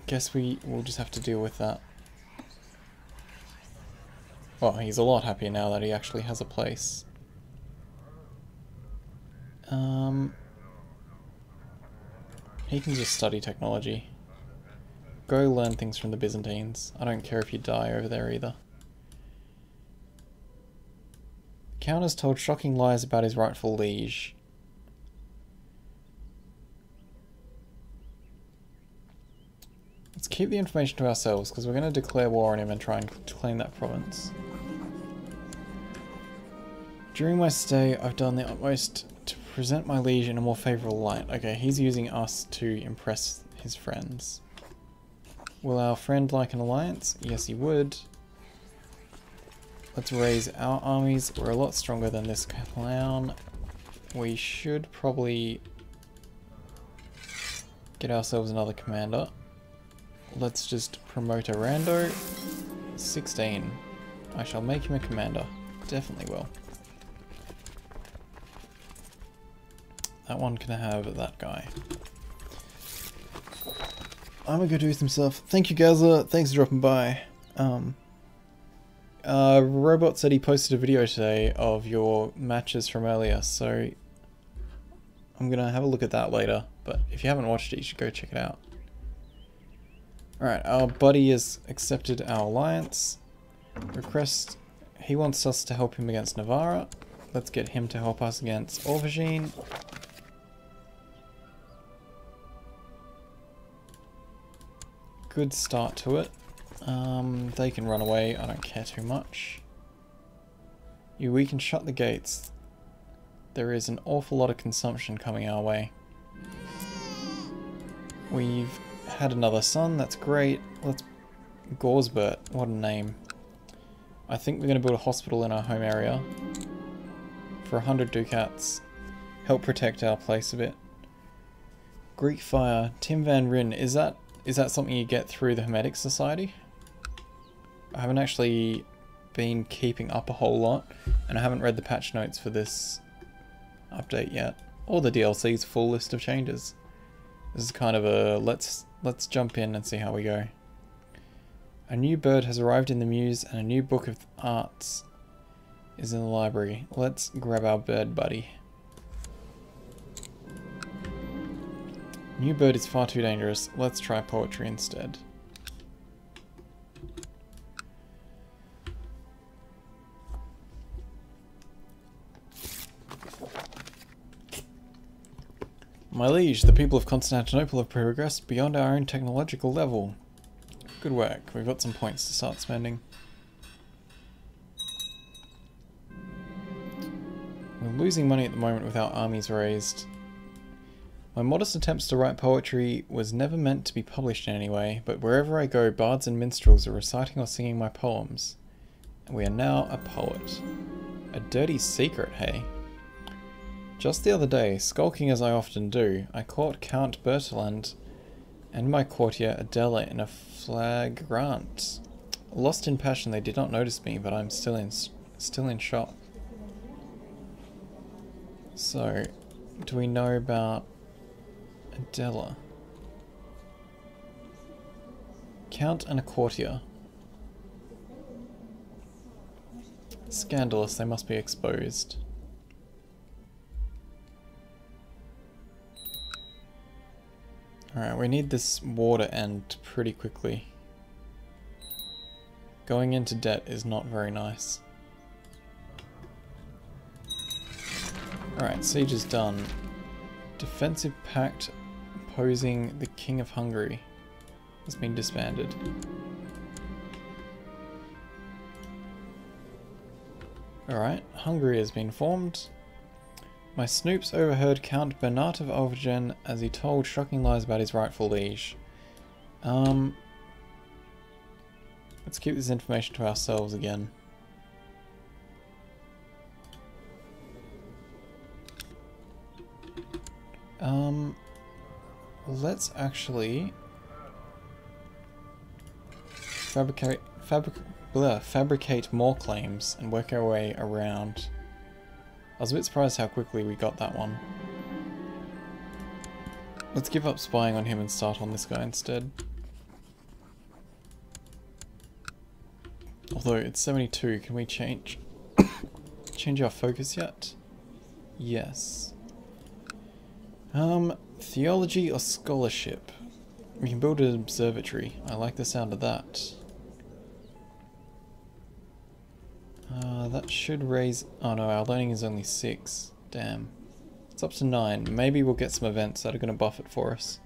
Guess we'll just have to deal with that. Well, he's a lot happier now that he actually has a place. He can just study technology. Go learn things from the Byzantines. I don't care if you die over there either. Count has told shocking lies about his rightful liege. Let's keep the information to ourselves because we're going to declare war on him and try and claim that province. During my stay, I've done the utmost to present my liege in a more favourable light. Okay, he's using us to impress his friends. Will our friend like an alliance? Yes, he would. Let's raise our armies. We're a lot stronger than this clown. We should probably get ourselves another commander. Let's just promote a rando. 16. I shall make him a commander. Definitely will. That one can have that guy. I'm gonna go do some stuff. Thank you, Gazza. Thanks for dropping by. Robot said he posted a video today of your matches from earlier, so I'm gonna have a look at that later. But if you haven't watched it, you should go check it out. Alright, our buddy has accepted our alliance. Request, he wants us to help him against Navarra. Let's get him to help us against Auvergne. Good start to it. They can run away, I don't care too much. We can shut the gates. There is an awful lot of consumption coming our way. We've had another son, that's great. Let's... Gorsbert, what a name. I think we're going to build a hospital in our home area. For 100 ducats. Help protect our place a bit. Greek fire, Tim Van Ryn, is that something you get through the Hermetic Society? I haven't actually been keeping up a whole lot, and I haven't read the patch notes for this update yet, or the DLC's full list of changes. This is kind of a let's jump in and see how we go. A new bird has arrived in the muse, and a new book of arts is in the library. Let's grab our bird buddy. New bird is far too dangerous. Let's try poetry instead. My liege, the people of Constantinople have progressed beyond our own technological level. Good work. We've got some points to start spending. We're losing money at the moment with our armies raised. My modest attempts to write poetry was never meant to be published in any way, but wherever I go, bards and minstrels are reciting or singing my poems. And we are now a poet. A dirty secret, hey? Just the other day, skulking as I often do, I caught Count Bertaland and my courtier Adela in a flagrant. Lost in passion, they did not notice me, but I'm still in shock. So, do we know about Adela? Count and a courtier. Scandalous, they must be exposed. Alright, we need this war to end pretty quickly. Going into debt is not very nice. Alright, siege is done. Defensive pact opposing the King of Hungary has been disbanded. Alright, Hungary has been formed. My snoops overheard Count Bernard of Auvergne as he told shocking lies about his rightful liege. Let's keep this information to ourselves again. Let's actually fabricate more claims and work our way around. I was a bit surprised how quickly we got that one. Let's give up spying on him and start on this guy instead. Although it's 72, can we change our focus yet? Yes. Theology or scholarship? We can build an observatory. I like the sound of that. That should raise... Oh no, our learning is only 6. Damn. It's up to 9. Maybe we'll get some events that are going to buff it for us.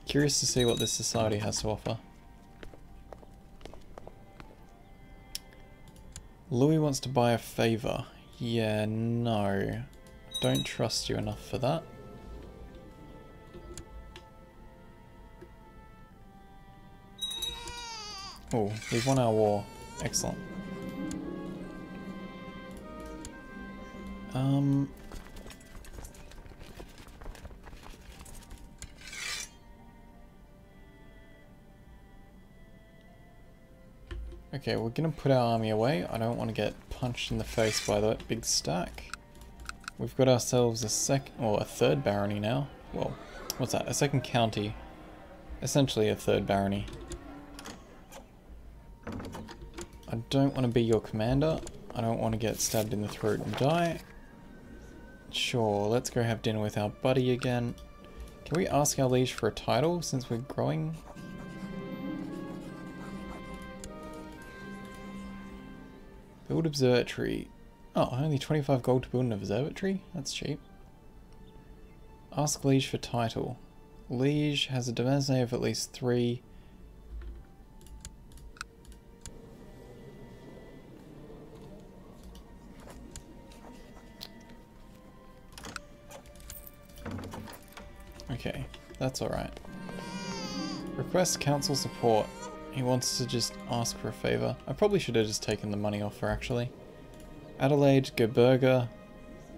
Curious to see what this society has to offer. Louis wants to buy a favour. Yeah, no. Don't trust you enough for that. Oh, we've won our war. Excellent. Okay, we're gonna put our army away. I don't want to get punched in the face by that big stack. We've got ourselves a third barony now. Well, what's that? A second county. Essentially a third barony. I don't want to be your commander. I don't want to get stabbed in the throat and die. Sure, let's go have dinner with our buddy again. Can we ask our liege for a title since we're growing? Build observatory. Oh, only 25 gold to build an observatory? That's cheap. Ask liege for title. Liege has a demesne of at least 3. Okay, that's alright. Request council support. He wants to just ask for a favour. I probably should have just taken the money offer actually. Adelaide Geberger.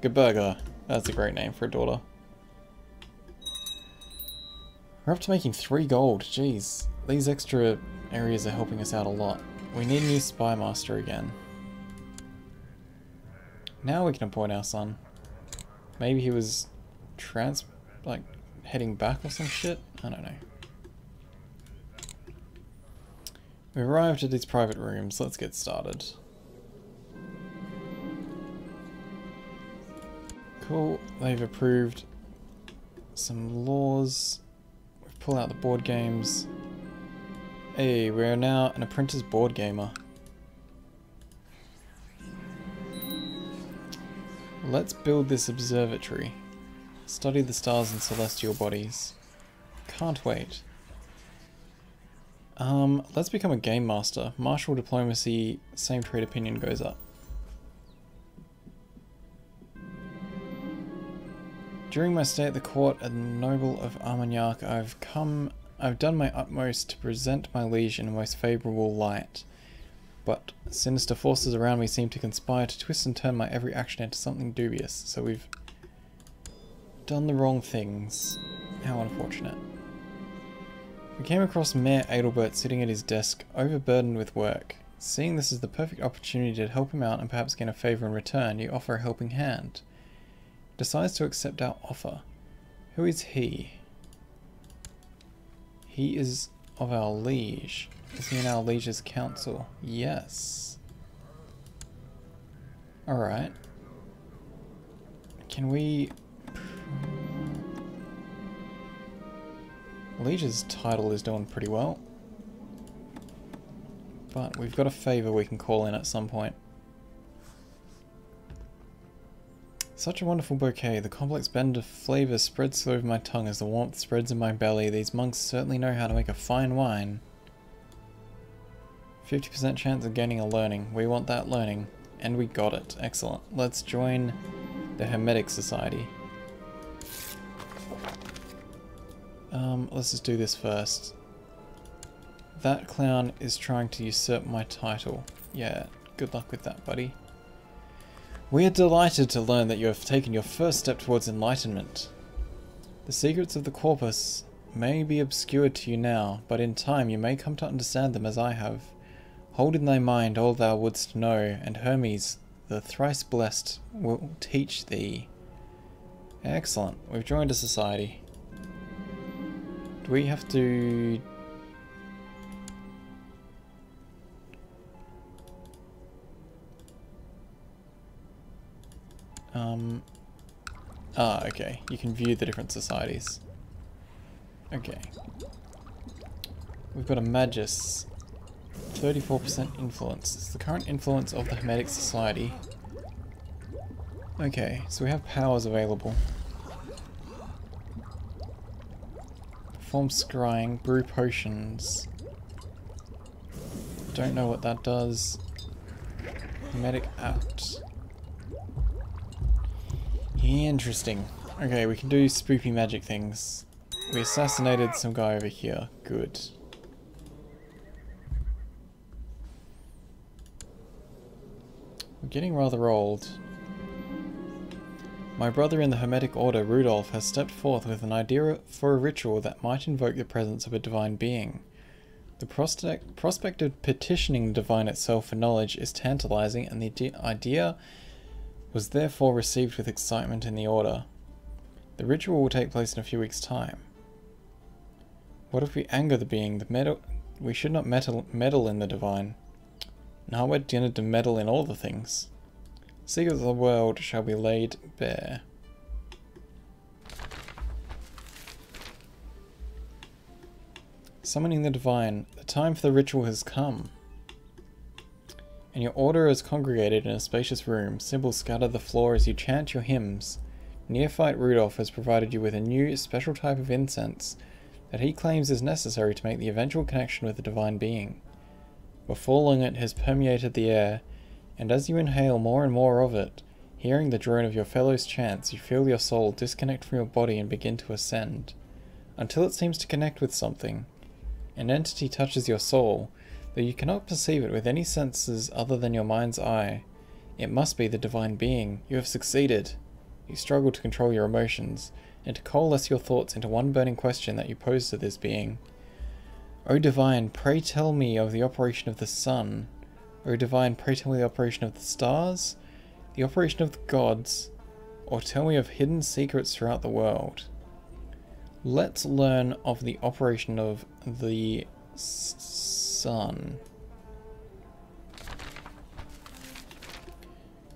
Geberger. That's a great name for a daughter. We're up to making 3 gold. Jeez. These extra areas are helping us out a lot. We need a new spy master again. Now we can appoint our son. Maybe he was heading back or some shit? I don't know. We've arrived at these private rooms. Let's get started. Cool. They've approved some laws. We've pulled out the board games. Hey, we're now an apprentice board gamer. Let's build this observatory. Study the stars and celestial bodies. Can't wait. Let's become a game master. Martial diplomacy, same trade opinion goes up. During my stay at the court as noble of Armagnac, I've done my utmost to present my liege in a most favourable light. But sinister forces around me seem to conspire to twist and turn my every action into something dubious, so we've done the wrong things. How unfortunate. We came across Mayor Adelbert sitting at his desk, overburdened with work. Seeing this as the perfect opportunity to help him out and perhaps gain a favour in return, you offer a helping hand. He decides to accept our offer. Who is he? He is of our liege. Is he in our liege's council? Yes. Alright. Can we... Liege's title is doing pretty well. But we've got a favour we can call in at some point. Such a wonderful bouquet. The complex blend of flavours spreads over my tongue as the warmth spreads in my belly. These monks certainly know how to make a fine wine. 50% chance of gaining a learning. We want that learning. And we got it. Excellent. Let's join the Hermetic Society. Let's just do this first. That clown is trying to usurp my title. Yeah, good luck with that, buddy. We are delighted to learn that you have taken your first step towards enlightenment. The secrets of the corpus may be obscured to you now, but in time you may come to understand them as I have. Hold in thy mind all thou wouldst know, and Hermes, the thrice blessed, will teach thee. Excellent. We've joined a society. Do we have to... okay. You can view the different societies. Okay. We've got a Magus. 34% influence. It's the current influence of the Hermetic Society. Okay, so we have powers available. Perform scrying, brew potions. Don't know what that does. Hermetic apt. Interesting. Okay, we can do spoopy magic things. We assassinated some guy over here. Good. We're getting rather old. My brother in the Hermetic Order, Rudolph, has stepped forth with an idea for a ritual that might invoke the presence of a divine being. The prospect of petitioning the divine itself for knowledge is tantalizing, and the idea was therefore received with excitement in the Order. The ritual will take place in a few weeks' time. What if we anger the being? We should not meddle in the divine. Now we're destined to meddle in all the things. Secrets of the world shall be laid bare. Summoning the divine. The time for the ritual has come. And your order is congregated in a spacious room. Symbols scatter the floor as you chant your hymns. Neophyte Rudolph has provided you with a new, special type of incense that he claims is necessary to make the eventual connection with the divine being. Before long it has permeated the air, and as you inhale more and more of it, hearing the drone of your fellows' chants, you feel your soul disconnect from your body and begin to ascend, until it seems to connect with something. An entity touches your soul, though you cannot perceive it with any senses other than your mind's eye. It must be the divine being. You have succeeded. You struggle to control your emotions, and to coalesce your thoughts into one burning question that you pose to this being. O divine, pray tell me of the operation of the sun. O divine, pray tell me the operation of the stars, the operation of the gods, or tell me of hidden secrets throughout the world. Let's learn of the operation of the sun.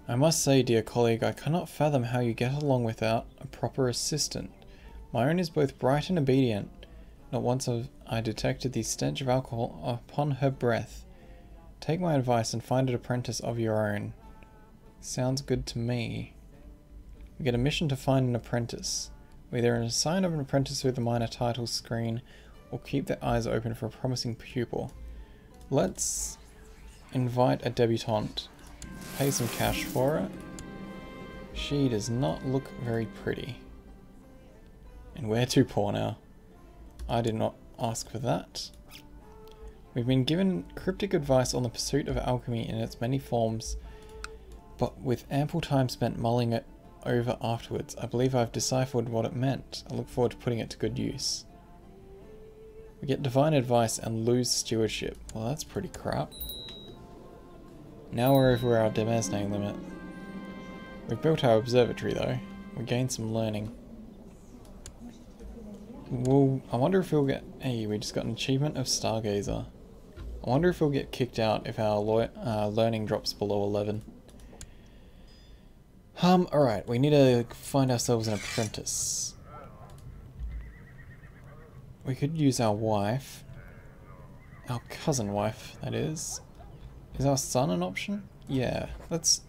I must say, dear colleague, I cannot fathom how you get along without a proper assistant. My own is both bright and obedient. Not once have I detected the stench of alcohol upon her breath. Take my advice and find an apprentice of your own. Sounds good to me. We get a mission to find an apprentice. We either assign an apprentice with a minor title screen, or keep their eyes open for a promising pupil. Let's invite a debutante. Pay some cash for it. She does not look very pretty. And we're too poor now. I did not ask for that. We've been given cryptic advice on the pursuit of alchemy in its many forms, but with ample time spent mulling it over afterwards, I believe I've deciphered what it meant. I look forward to putting it to good use. We get divine advice and lose stewardship. Well, that's pretty crap. Now we're over our Demesne limit. We've built our observatory though. We gained some learning. I wonder if we'll get... Hey, we just got an achievement of Stargazer. I wonder if we'll get kicked out if our learning drops below 11. Alright, we need to find ourselves an apprentice. We could use our wife. Our cousin wife, that is. Is our son an option? Yeah, let's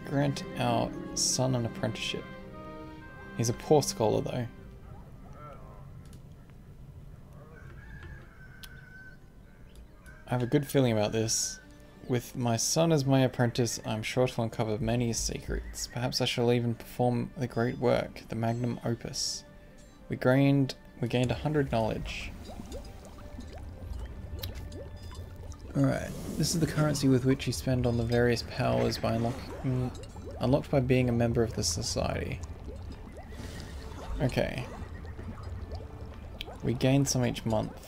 grant our son an apprenticeship. He's a poor scholar though. I have a good feeling about this. With my son as my apprentice, I'm sure to uncover many secrets. Perhaps I shall even perform the great work, the magnum opus. We gained 100 knowledge. Alright, this is the currency with which you spend on the various powers by unlocked by being a member of the society. Okay. We gain some each month.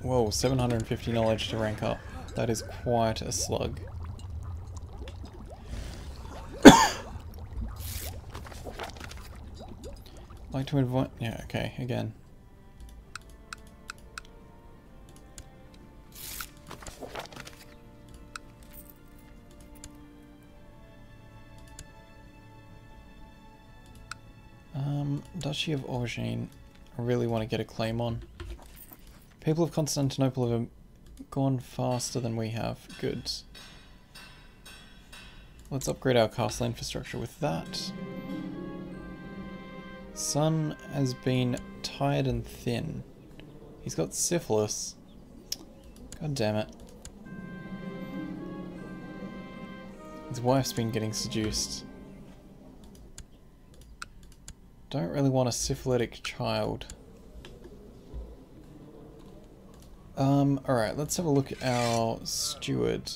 Whoa, 750 knowledge to rank up. That is quite a slug. Like to invite... Yeah, okay, again. Duchy of Auvergne, I really want to get a claim on. People of Constantinople have gone faster than we have. Good. Let's upgrade our castle infrastructure with that. Son has been tired and thin. He's got syphilis. God damn it. His wife's been getting seduced. Don't really want a syphilitic child. Alright, let's have a look at our steward.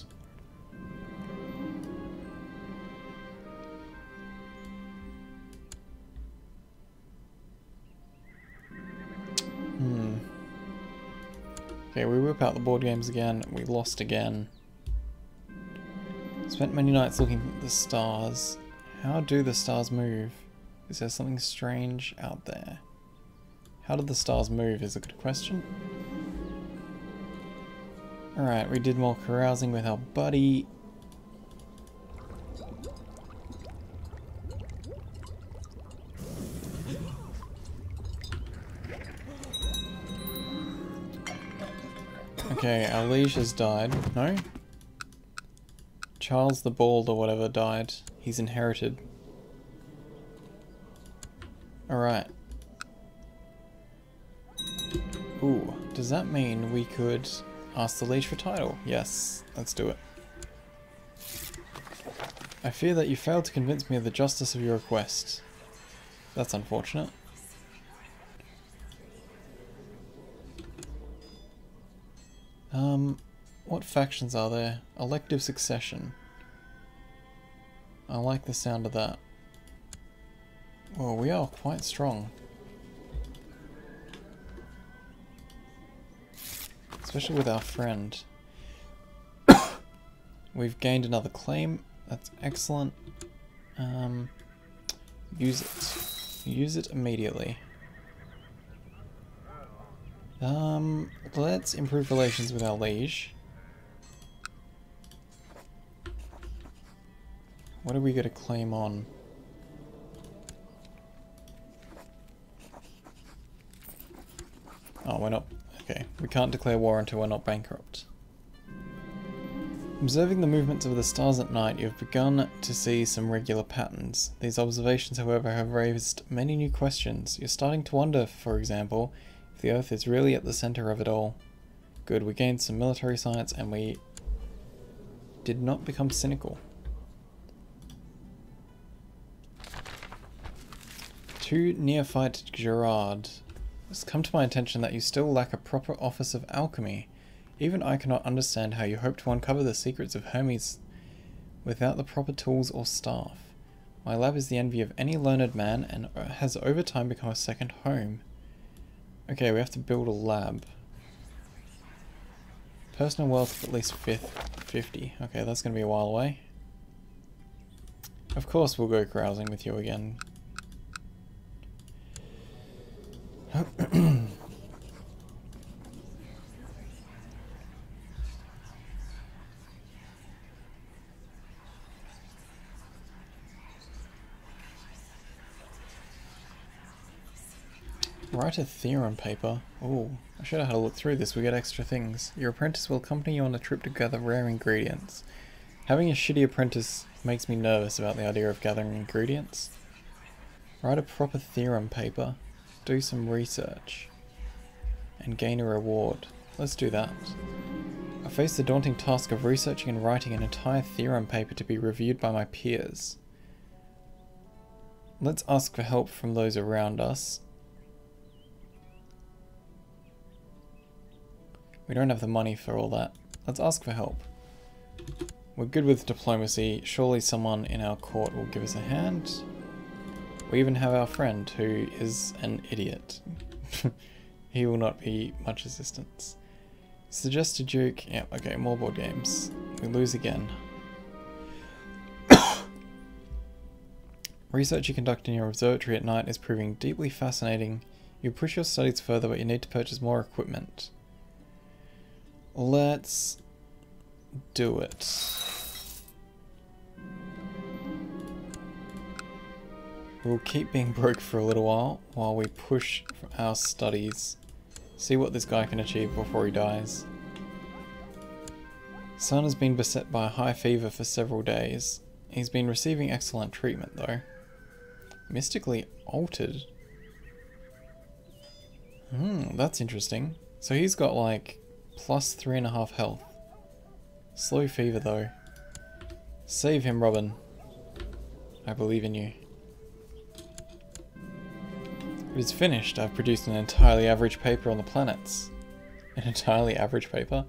Okay, we whip out the board games again. We lost again. Spent many nights looking at the stars. How do the stars move? Is there something strange out there? How did the stars move is a good question. Alright, we did more carousing with our buddy. Okay, our liege has died. No? Charles the Bald or whatever died. He's inherited. Alright. Ooh, does that mean we could ask the liege for title? Yes, let's do it. I fear that you failed to convince me of the justice of your request. That's unfortunate. What factions are there? Elective succession. I like the sound of that. Well, we are quite strong. Especially with our friend. We've gained another claim. That's excellent. Use it. Use it immediately. Let's improve relations with our liege. What do we get a claim on? Oh, we're not... Okay, we can't declare war until we're not bankrupt. Observing the movements of the stars at night, you have begun to see some regular patterns. These observations, however, have raised many new questions. You're starting to wonder, for example, if the Earth is really at the center of it all. Good, we gained some military science and we did not become cynical. To Neophyte Gerard. It's come to my attention that you still lack a proper office of alchemy. Even I cannot understand how you hope to uncover the secrets of Hermes without the proper tools or staff. My lab is the envy of any learned man and has over time become a second home. Okay, we have to build a lab. Personal wealth of at least 50. Okay, that's going to be a while away. Of course we'll go carousing with you again. Write a theorem paper. Oh, I should have had a look through this. We get extra things. Your apprentice will accompany you on a trip to gather rare ingredients. Having a shitty apprentice makes me nervous about the idea of gathering ingredients. Write a proper theorem paper. Do some research. And gain a reward. Let's do that. I face the daunting task of researching and writing an entire theorem paper to be reviewed by my peers. Let's ask for help from those around us. We don't have the money for all that. Let's ask for help. We're good with diplomacy. Surely someone in our court will give us a hand. We even have our friend who is an idiot. He will not be much assistance. Suggest a Duke. Yeah, okay, more board games. We lose again. Research you conduct in your observatory at night is proving deeply fascinating. You push your studies further, but you need to purchase more equipment. Let's do it. We'll keep being broke for a little while we push our studies. See what this guy can achieve before he dies. Son has been beset by a high fever for several days. He's been receiving excellent treatment though. Mystically altered. That's interesting. So he's got like plus 3.5 health. Slow fever though. Save him, Robin. I believe in you. It is finished. I've produced an entirely average paper on the planets. An entirely average paper?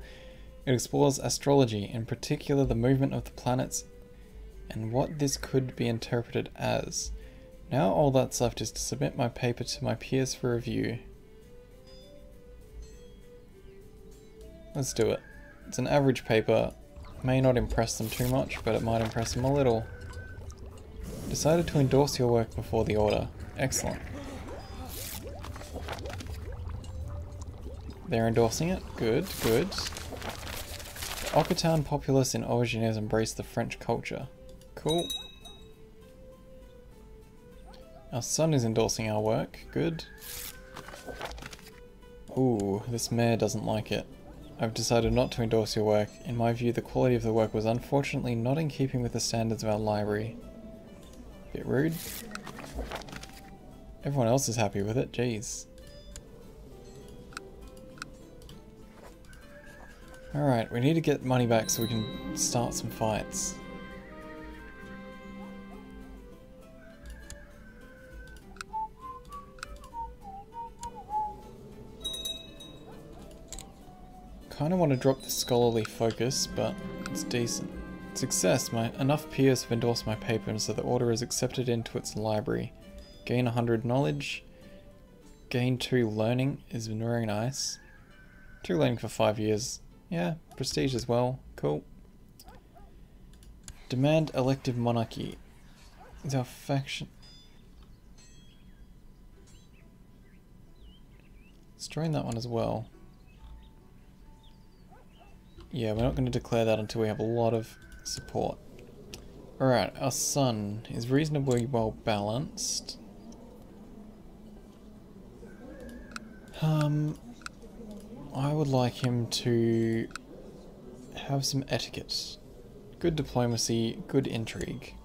It explores astrology, in particular the movement of the planets and what this could be interpreted as. Now all that's left is to submit my paper to my peers for review. Let's do it. It's an average paper. May not impress them too much, but it might impress them a little. Decided to endorse your work before the order. Excellent. They're endorsing it. Good, good. The Occitan populace in Auvergne has embraced the French culture. Cool. Our son is endorsing our work. Good. Ooh, this mayor doesn't like it. I've decided not to endorse your work. In my view, the quality of the work was unfortunately not in keeping with the standards of our library. Bit rude. Everyone else is happy with it. Jeez. Alright, we need to get money back so we can start some fights. Kinda want to drop the scholarly focus, but it's decent. Success! Enough peers have endorsed my paper so the order is accepted into its library. Gain 100 knowledge. Gain 2 learning is very nice. 2 learning for 5 years. Yeah, prestige as well. Cool. Demand elective monarchy. Is our faction... Let's join that one as well. Yeah, we're not going to declare that until we have a lot of support. Alright, our son is reasonably well balanced. I would like him to have some etiquette. Good diplomacy, good intrigue.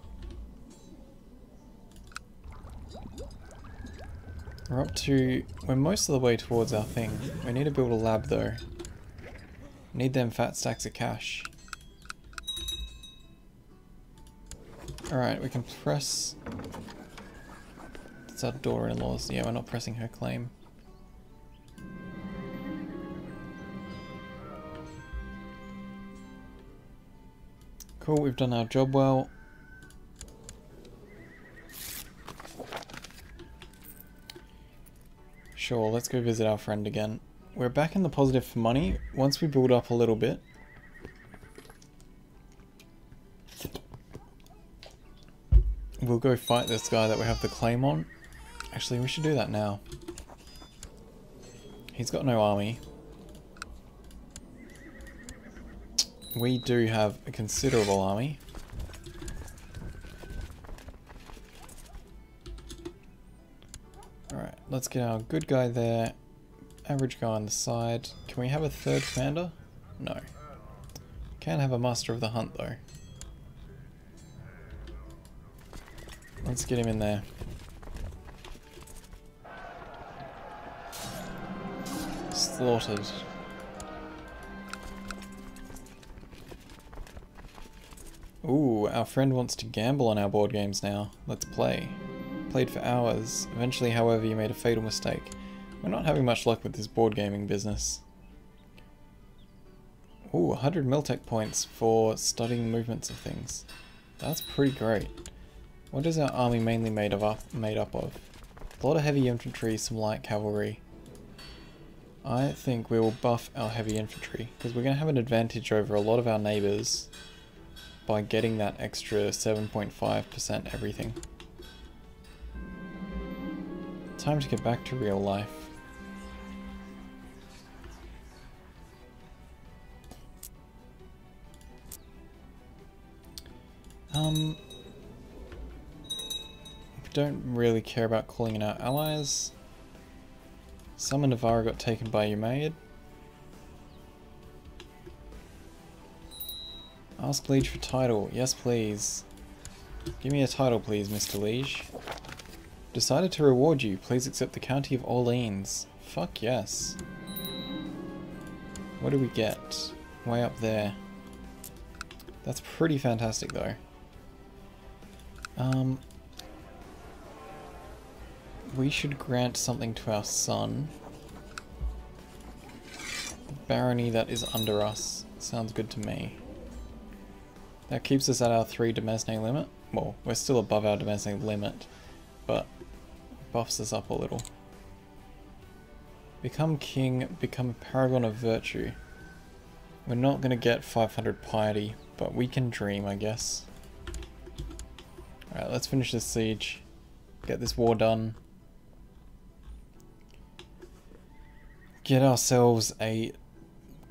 We're most of the way towards our thing. We need to build a lab though. Need them fat stacks of cash. Alright, we can press... That's our daughter-in-law's. Yeah, we're not pressing her claim. Cool, we've done our job well. Sure, let's go visit our friend again. We're back in the positive for money. Once we build up a little bit, we'll go fight this guy that we have the claim on. Actually, we should do that now. He's got no army. We do have a considerable army. Alright, let's get our good guy there. Average guy on the side. Can we have a third commander? No. Can have a master of the hunt though. Let's get him in there. Slaughtered. Ooh, our friend wants to gamble on our board games now. Let's play. Played for hours. Eventually, however, you made a fatal mistake. We're not having much luck with this board gaming business. Ooh, 100 Miltech points for studying movements of things. That's pretty great. What is our army mainly made up of? A lot of heavy infantry, some light cavalry. I think we will buff our heavy infantry, because we're going to have an advantage over a lot of our neighbours by getting that extra 7.5% everything. Time to get back to real life. We don't really care about calling in our allies. Some in Navarra got taken by Umayyad. Ask Liege for title. Yes, please. Give me a title, please, Mr. Liege. Decided to reward you. Please accept the County of Orleans. Fuck yes. What do we get? Way up there. That's pretty fantastic, though. We should grant something to our son. Barony that is under us. Sounds good to me. That keeps us at our 3 Demesne limit. Well, we're still above our Demesne limit, but buffs us up a little. Become king, become a paragon of virtue. We're not going to get 500 piety, but we can dream, I guess. Alright, let's finish this siege. Get this war done. Get ourselves a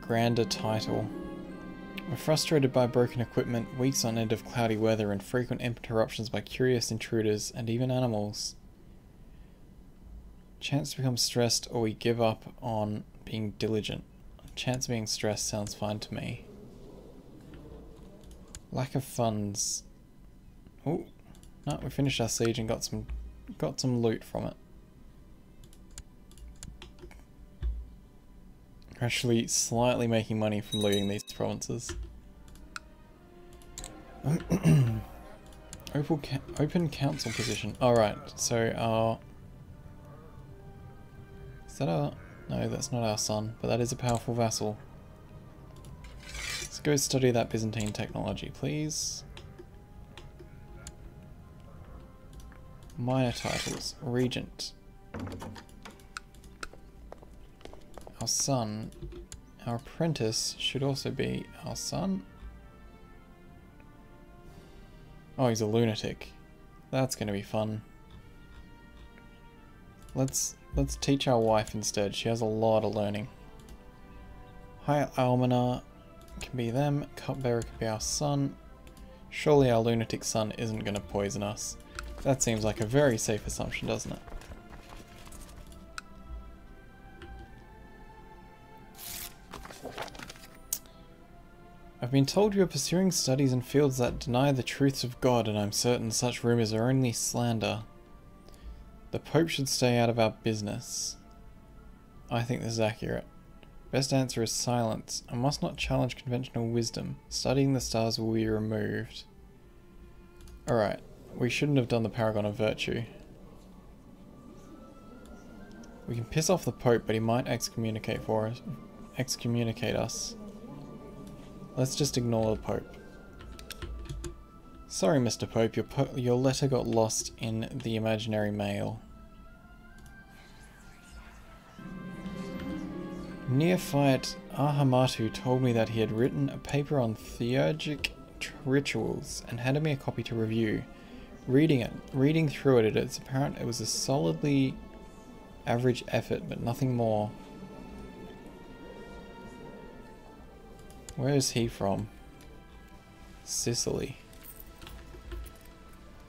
grander title. We're frustrated by broken equipment, weeks on end of cloudy weather, and frequent interruptions by curious intruders and even animals. Chance to become stressed, or we give up on being diligent. Chance of being stressed sounds fine to me. Lack of funds. Oh, no, we finished our siege and got some loot from it. Actually slightly making money from looting these provinces. Open council position. Alright, so our... Is that our... No, that's not our son, but that is a powerful vassal. Let's go study that Byzantine technology, please. Minor titles. Regent. Our son, our apprentice should also be our son. Oh, he's a lunatic. That's going to be fun. Let's teach our wife instead. She has a lot of learning. High Almoner can be them. Cupbearer can be our son. Surely our lunatic son isn't going to poison us. That seems like a very safe assumption, doesn't it? I've been told you are pursuing studies in fields that deny the truths of God, and I'm certain such rumors are only slander. The Pope should stay out of our business. I think this is accurate. Best answer is silence. I must not challenge conventional wisdom. Studying the stars will be removed. Alright, we shouldn't have done the Paragon of Virtue. We can piss off the Pope, but he might excommunicate us. Let's just ignore the Pope. Sorry, Mr. Pope, your letter got lost in the imaginary mail. Neophyte Ahamatu told me that he had written a paper on theurgic rituals and handed me a copy to review. Reading through it, it's apparent it was a solidly average effort, but nothing more. Where is he from? Sicily.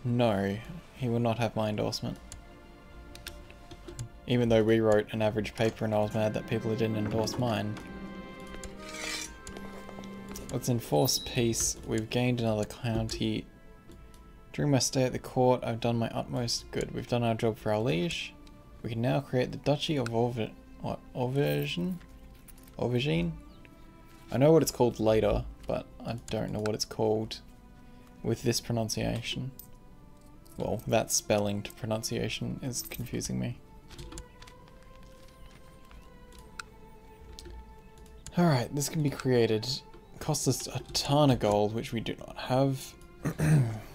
No, he will not have my endorsement. Even though we wrote an average paper and I was mad that people didn't endorse mine. Let's enforce peace. We've gained another county. During my stay at the court, I've done my utmost. Good. We've done our job for our liege. We can now create the Duchy of Auvergne? I know what it's called later, but I don't know what it's called with this pronunciation. Well, that spelling to pronunciation is confusing me. Alright, this can be created. Costs us a ton of gold, which we do not have.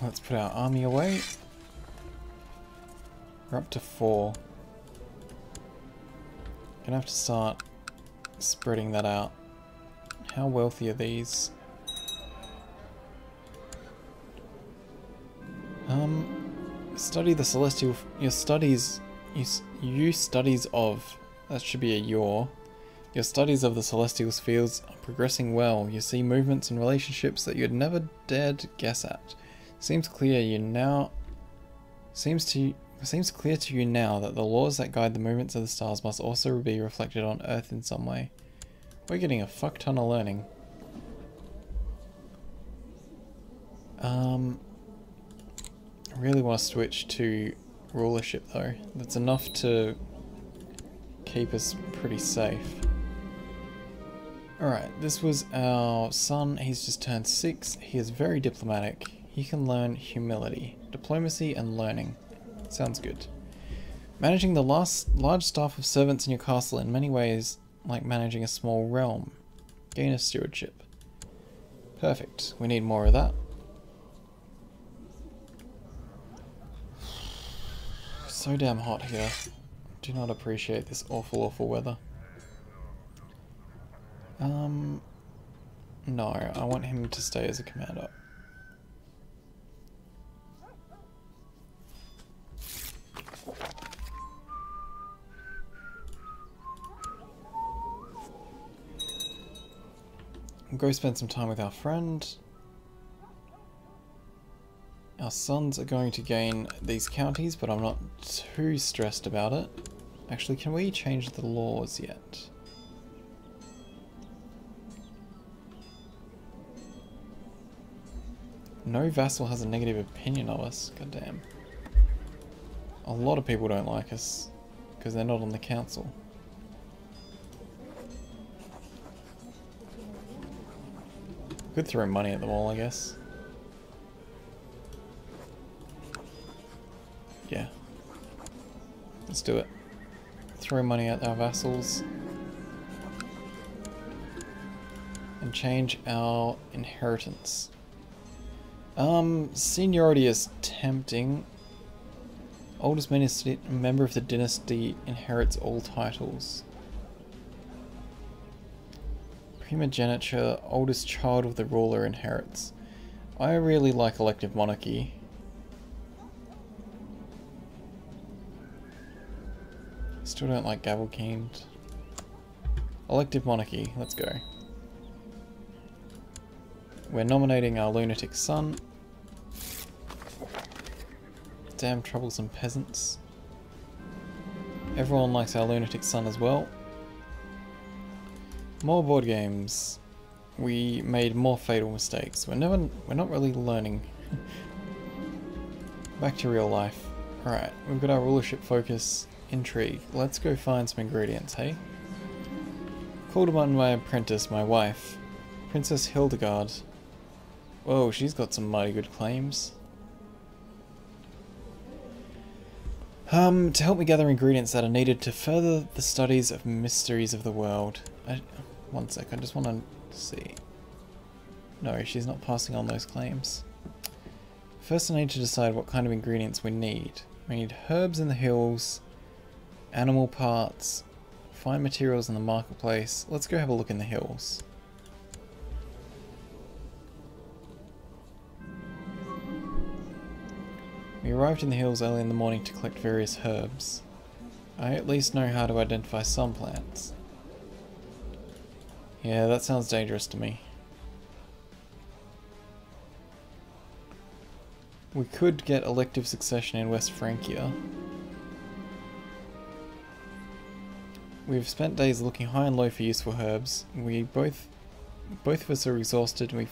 Let's put our army away. We're up to 4. Gonna have to start spreading that out. How wealthy are these? Study the celestial. Your studies. You studies of. That should be a your. Your studies of the celestial fields are progressing well. You see movements and relationships that you'd never dared guess at. Seems clear to you now that the laws that guide the movements of the stars must also be reflected on Earth in some way. We're getting a fuck ton of learning. I really want to switch to rulership though. That's enough to keep us pretty safe. Alright, this was our son. He's just turned 6. He is very diplomatic. He can learn humility, diplomacy, and learning. Sounds good. Managing the large staff of servants in your castle in many ways like managing a small realm. Gain a stewardship. Perfect. We need more of that. So damn hot here. Do not appreciate this awful, awful weather. No, I want him to stay as a commander. We'll go spend some time with our friend. Our sons are going to gain these counties, but I'm not too stressed about it. Actually, can we change the laws yet? No vassal has a negative opinion of us. God damn. A lot of people don't like us because they're not on the council. Could throw money at them all, I guess. Yeah. Let's do it. Throw money at our vassals. And change our inheritance. Seniority is tempting. Oldest member of the dynasty inherits all titles. Primogeniture, oldest child of the ruler inherits. I really like elective monarchy. Still don't like gavel-keened. Elective monarchy, let's go. We're nominating our lunatic son. Damn troublesome peasants. Everyone likes our lunatic son as well. More board games. We made more fatal mistakes. We're not really learning. Back to real life. Alright, we've got our rulership focus, intrigue. Let's go find some ingredients, hey? Called upon my apprentice, my wife, Princess Hildegard. Whoa, she's got some mighty good claims. To help me gather ingredients that are needed to further the studies of mysteries of the world. One sec, I just want to see. No, she's not passing on those claims. First I need to decide what kind of ingredients we need. We need herbs in the hills, animal parts, fine materials in the marketplace. Let's go have a look in the hills. We arrived in the hills early in the morning to collect various herbs. I at least know how to identify some plants. Yeah, that sounds dangerous to me. We could get elective succession in West Francia. We've spent days looking high and low for useful herbs. Both of us are exhausted, and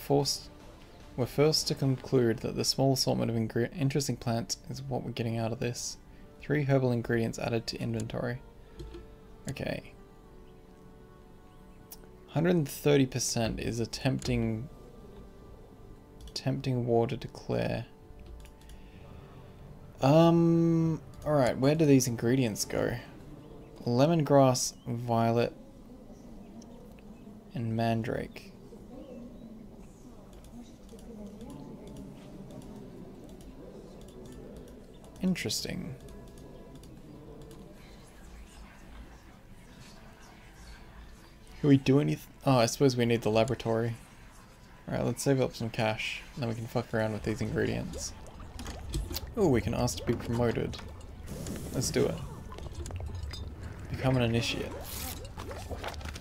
we're forced to conclude that the small assortment of interesting plants is what we're getting out of this. 3 herbal ingredients added to inventory. Okay. 130% is a tempting war to declare. Alright, where do these ingredients go? Lemongrass, violet, and mandrake. Interesting. Can we do anything? Oh, I suppose we need the laboratory. Alright, let's save up some cash, and then we can fuck around with these ingredients. Oh, we can ask to be promoted. Let's do it. Become an initiate.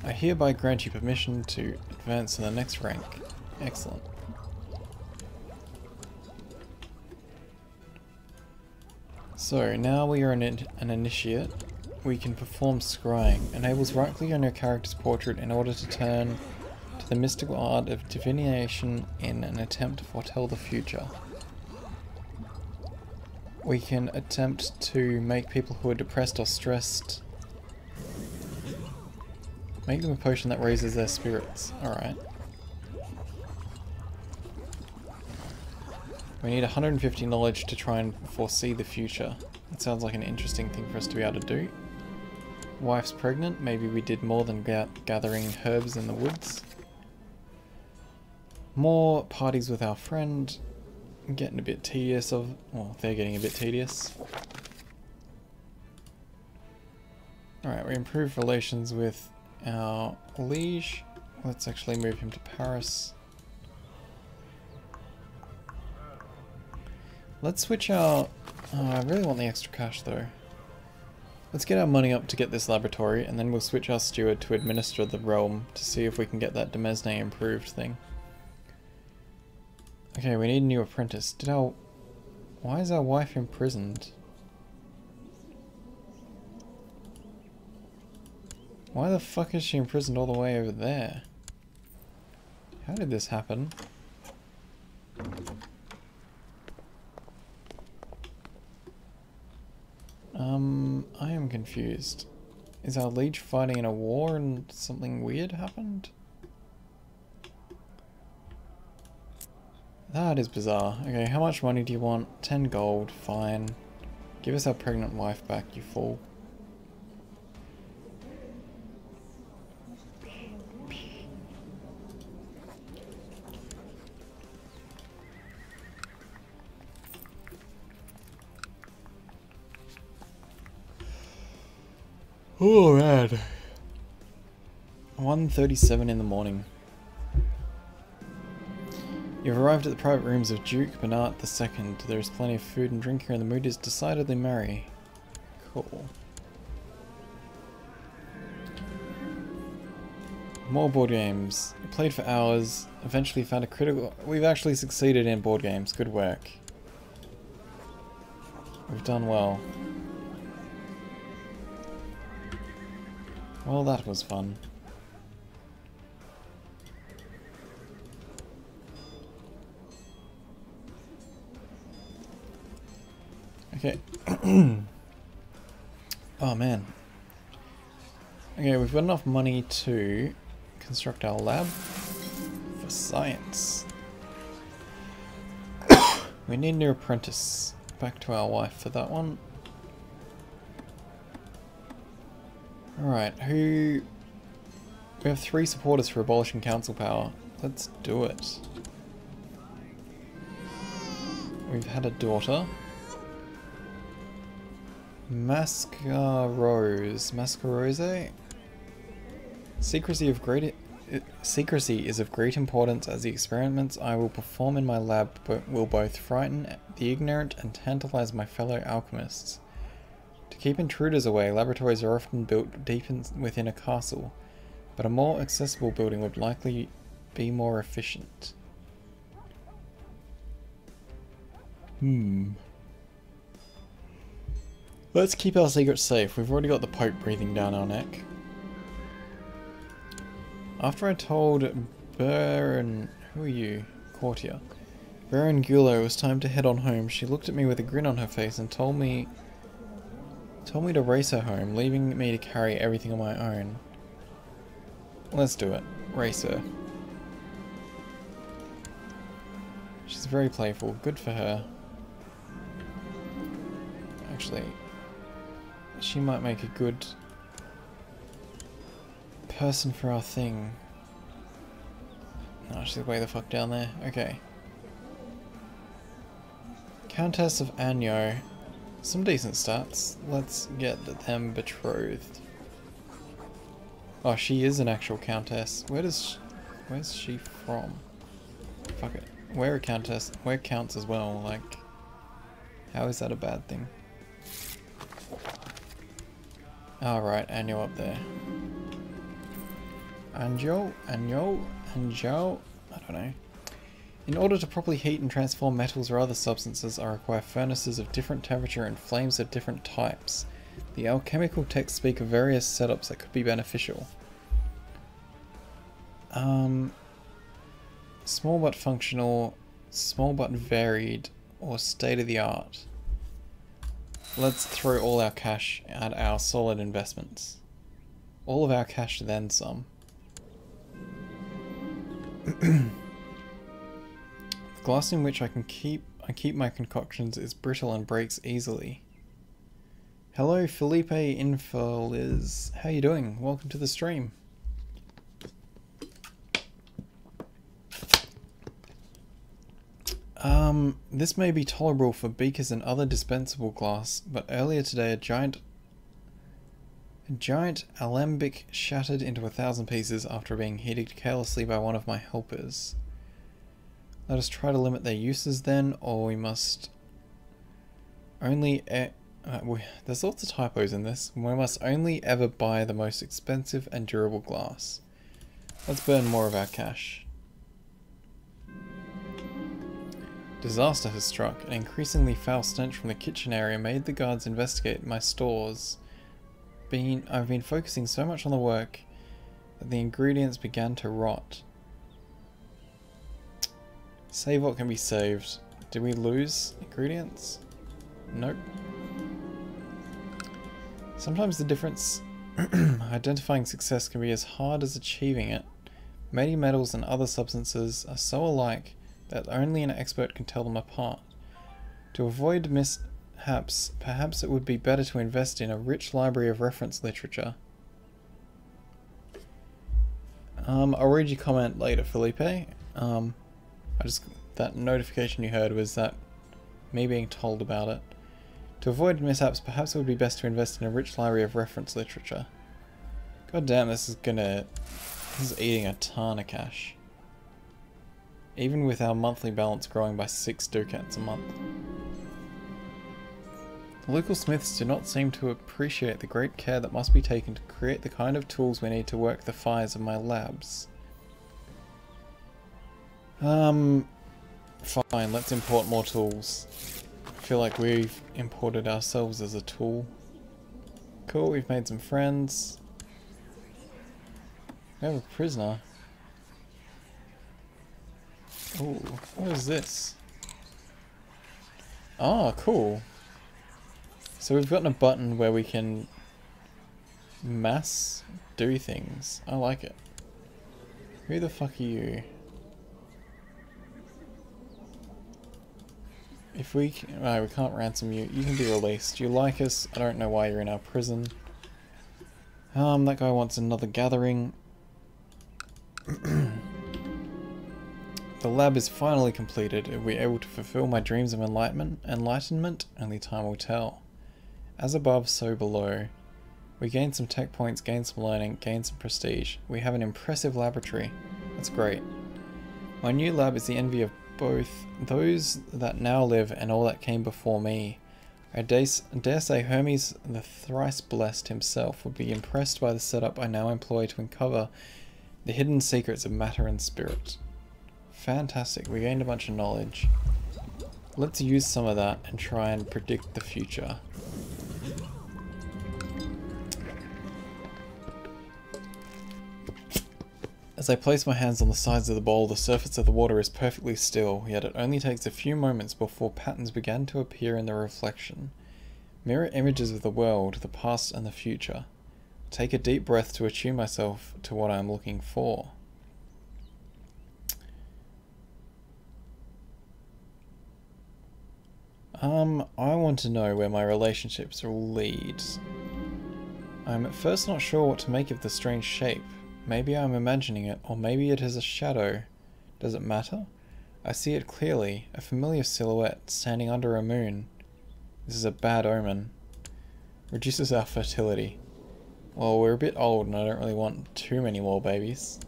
I hereby grant you permission to advance to the next rank. Excellent. So, now we are an initiate. We can perform scrying. Enables right click on your character's portrait in order to turn to the mystical art of divination in an attempt to foretell the future. We can attempt to make people who are depressed or stressed. Make them a potion that raises their spirits. Alright. We need 150 knowledge to try and foresee the future. That sounds like an interesting thing for us to be able to do. Wife's pregnant. Maybe we did more than gathering herbs in the woods. More parties with our friend. Getting a bit tedious of... well, they're getting a bit tedious. Alright, we improve relations with our liege. Let's actually move him to Paris. Let's switch our... oh, I really want the extra cash though. Let's get our money up to get this laboratory, and then we'll switch our steward to administer the realm to see if we can get that Demesne improved thing. Okay, we need a new apprentice. Why is our wife imprisoned? Why the fuck is she imprisoned all the way over there? How did this happen? I am confused. Is our liege fighting in a war and something weird happened? That is bizarre. Okay, how much money do you want? 10 gold, fine. Give us our pregnant wife back, you fool. Oh man. 1:37 in the morning. You've arrived at the private rooms of Duke Bernard II. There is plenty of food and drink here and the mood is decidedly merry. Cool. More board games. We played for hours, eventually found a critical... we've actually succeeded in board games. Good work. We've done well. Well, that was fun. Okay. Oh man. Okay, we've got enough money to construct our lab for science. We need a new apprentice. Back to our wife for that one. Alright, we have 3 supporters for abolishing council power. Let's do it. We've had a daughter. Mascarose? Secrecy is of great importance as the experiments I will perform in my lab will both frighten the ignorant and tantalize my fellow alchemists. To keep intruders away, laboratories are often built deep within a castle, but a more accessible building would likely be more efficient. Let's keep our secrets safe. We've already got the Pope breathing down our neck. After I told Baron... Who are you? Courtier. Baron Gulo, it was time to head on home. She looked at me with a grin on her face and told me to race her home, leaving me to carry everything on my own. Let's do it. Race her. She's very playful. Good for her. Actually, she might make a good person for our thing. No, she's way the fuck down there. Okay. Countess of Anyo. Some decent stats. Let's get them betrothed. Oh, she is an actual countess. Where's she from? Fuck it. We're a countess. We're counts as well. Like, how is that a bad thing? Alright, Anyo up there. Anjo? I don't know. In order to properly heat and transform metals or other substances, I require furnaces of different temperature and flames of different types. The alchemical texts speak of various setups that could be beneficial. Small but functional, small but varied, or state-of-the-art. Let's throw all our cash at our solid investments. All of our cash, then some. The glass in which I keep my concoctions is brittle and breaks easily. Hello, Felipe Infeliz. How you doing? Welcome to the stream. This may be tolerable for beakers and other dispensable glass, but earlier today a giant alembic shattered into 1,000 pieces after being heated carelessly by one of my helpers. Let us try to limit their uses then, or we must only... there's lots of typos in this. We must only ever buy the most expensive and durable glass. Let's burn more of our cash. Disaster has struck. An increasingly foul stench from the kitchen area made the guards investigate my stores. I've been focusing so much on the work that the ingredients began to rot. Save what can be saved. Did we lose ingredients? Nope. Sometimes the difference identifying success can be as hard as achieving it. Many metals and other substances are so alike that only an expert can tell them apart. To avoid mishaps, perhaps it would be better to invest in a rich library of reference literature. I'll read your comment later, Felipe. That notification you heard was that me being told about it. To avoid mishaps, perhaps it would be best to invest in a rich library of reference literature. God damn, this is eating a ton of cash. Even with our monthly balance growing by 6 ducats a month. The local smiths do not seem to appreciate the great care that must be taken to create the kind of tools we need to work the fires of my labs. Fine, let's import more tools. I feel like we've imported ourselves as a tool. Cool, we've made some friends. We have a prisoner. Oh, what is this? Oh, cool. So we've gotten a button where we can mass do things. I like it. Who the fuck are you? If we can't ransom you. You can be released. You like us. I don't know why you're in our prison. That guy wants another gathering. The lab is finally completed. Are we able to fulfill my dreams of enlightenment? Only time will tell. As above, so below. We gain some tech points, gain some learning, gain some prestige. We have an impressive laboratory. That's great. My new lab is the envy of both those that now live and all that came before me. I dare say Hermes the thrice blessed himself would be impressed by the setup I now employ to uncover the hidden secrets of matter and spirit. Fantastic, we gained a bunch of knowledge. Let's use some of that and try and predict the future. As I place my hands on the sides of the bowl, the surface of the water is perfectly still, yet it only takes a few moments before patterns begin to appear in the reflection. Mirror images of the world, the past and the future. Take a deep breath to attune myself to what I am looking for. I want to know where my relationships will lead. I'm at first not sure what to make of the strange shape. Maybe I'm imagining it, or maybe it is a shadow. Does it matter? I see it clearly, a familiar silhouette standing under a moon. This is a bad omen. Reduces our fertility. Well, we're a bit old and I don't really want too many more babies.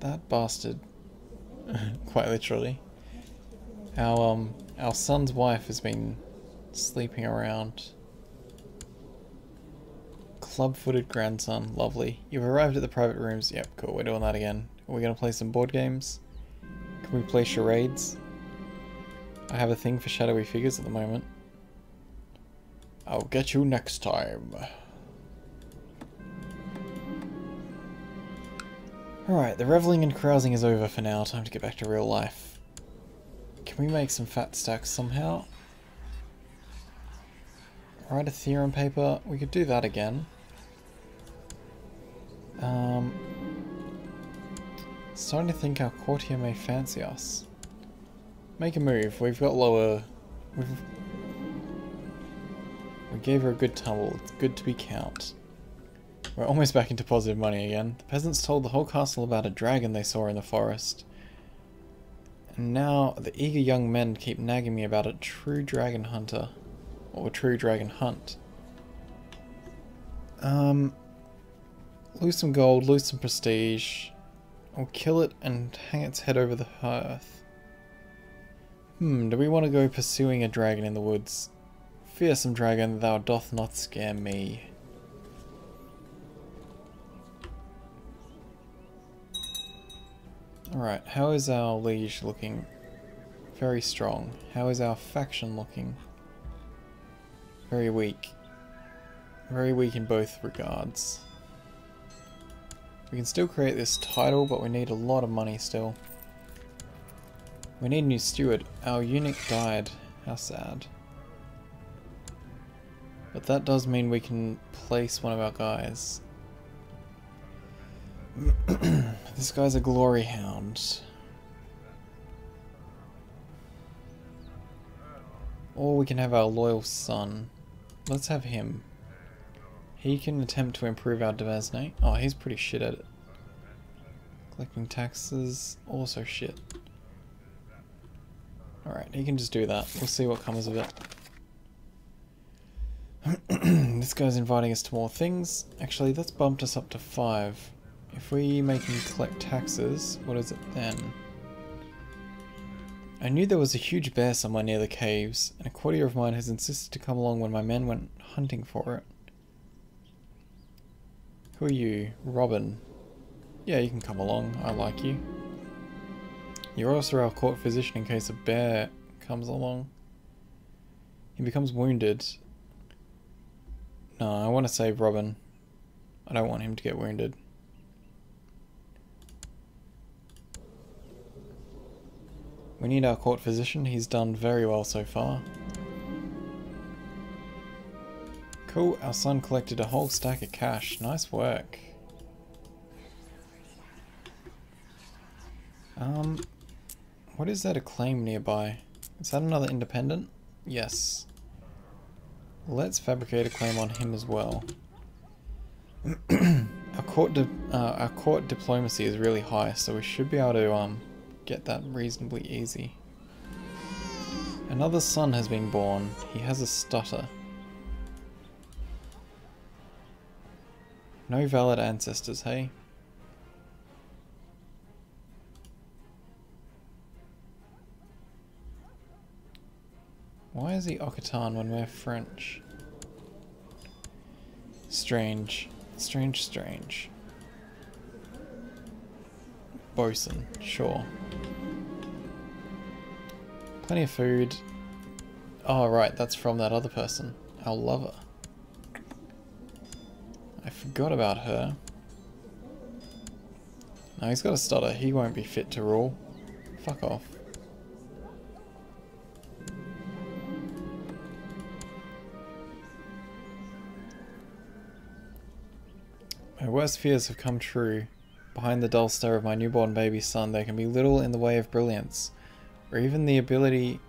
That bastard. Quite literally. Our son's wife has been sleeping around. Club-footed grandson, lovely. You've arrived at the private rooms. Yep, cool, we're doing that again. Are we gonna play some board games? Can we play charades? I have a thing for shadowy figures at the moment. I'll get you next time. Alright, the reveling and carousing is over for now. Time to get back to real life. Can we make some fat stacks somehow? Write a theorem paper. We could do that again. Starting to think our courtier may fancy us. Make a move. We've got lower... We gave her a good tumble. It's good to be count. We're almost back into positive money again. The peasants told the whole castle about a dragon they saw in the forest. And now the eager young men keep nagging me about a true dragon hunter. Or a true dragon hunt. Lose some gold, lose some prestige. Or kill it and hang its head over the hearth. Do we want to go pursuing a dragon in the woods? Fearsome dragon, thou doth not scare me. Alright, how is our liege looking? Very strong. How is our faction looking? Very weak. Very weak in both regards. We can still create this title, but we need a lot of money still. We need a new steward. Our eunuch died. How sad. But that does mean we can place one of our guys. This guy's a glory hound. Or we can have our loyal son. Let's have him. He can attempt to improve our Devasnate. Oh, he's pretty shit at it. Collecting taxes, also shit. Alright, he can just do that. We'll see what comes of it. This guy's inviting us to more things. Actually, that's bumped us up to 5. If we make him collect taxes, what is it then? I knew there was a huge bear somewhere near the caves, and a courtier of mine has insisted to come along when my men went hunting for it. Who are you? Robin. Yeah, you can come along. I like you. You're also our court physician in case a bear comes along. He becomes wounded. No, I want to save Robin. I don't want him to get wounded. We need our court physician. He's done very well so far. Cool, our son collected a whole stack of cash. Nice work. What is there to claim nearby? Is that another independent? Yes. Let's fabricate a claim on him as well. Our court diplomacy is really high, so we should be able to get that reasonably easy. Another son has been born. He has a stutter. No valid ancestors, hey? Why is he Occitan when we're French? Strange. Strange, strange. bosun, sure. Plenty of food. Oh right, that's from that other person, our lover. I forgot about her. No, he's got a stutter, he won't be fit to rule. Fuck off. My worst fears have come true. Behind the dull stare of my newborn baby son, there can be little in the way of brilliance, or even ability.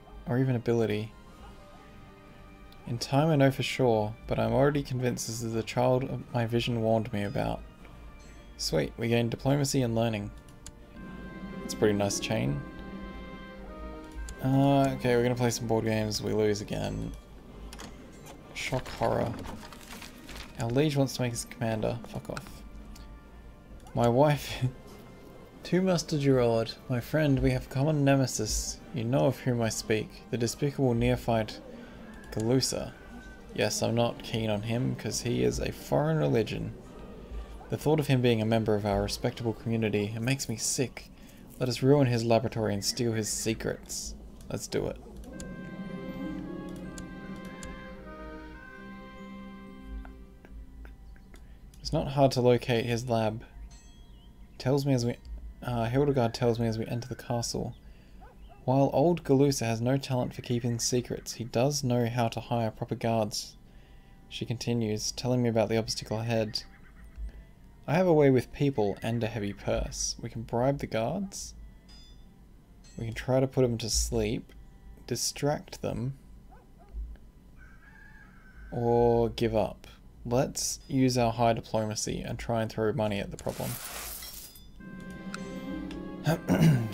In time I know for sure, but I'm already convinced this is the child my vision warned me about. Sweet, we gained diplomacy and learning. That's a pretty nice chain. Okay, we're gonna play some board games. We lose again. Shock horror. Our liege wants to make us commander. Fuck off. My wife... To Master Gerard, my friend, we have common nemesis. You know of whom I speak. The despicable neophyte Galusa. Yes, I'm not keen on him, because he is a foreign religion. The thought of him being a member of our respectable community, it makes me sick. Let us ruin his laboratory and steal his secrets. Let's do it. It's not hard to locate his lab. Tells me as we... Hildegard tells me as we enter the castle. While old Galusa has no talent for keeping secrets, he does know how to hire proper guards. She continues, telling me about the obstacle ahead. I have a way with people and a heavy purse. We can bribe the guards. We can try to put them to sleep. Distract them. Or give up. Let's use our high diplomacy and try and throw money at the problem.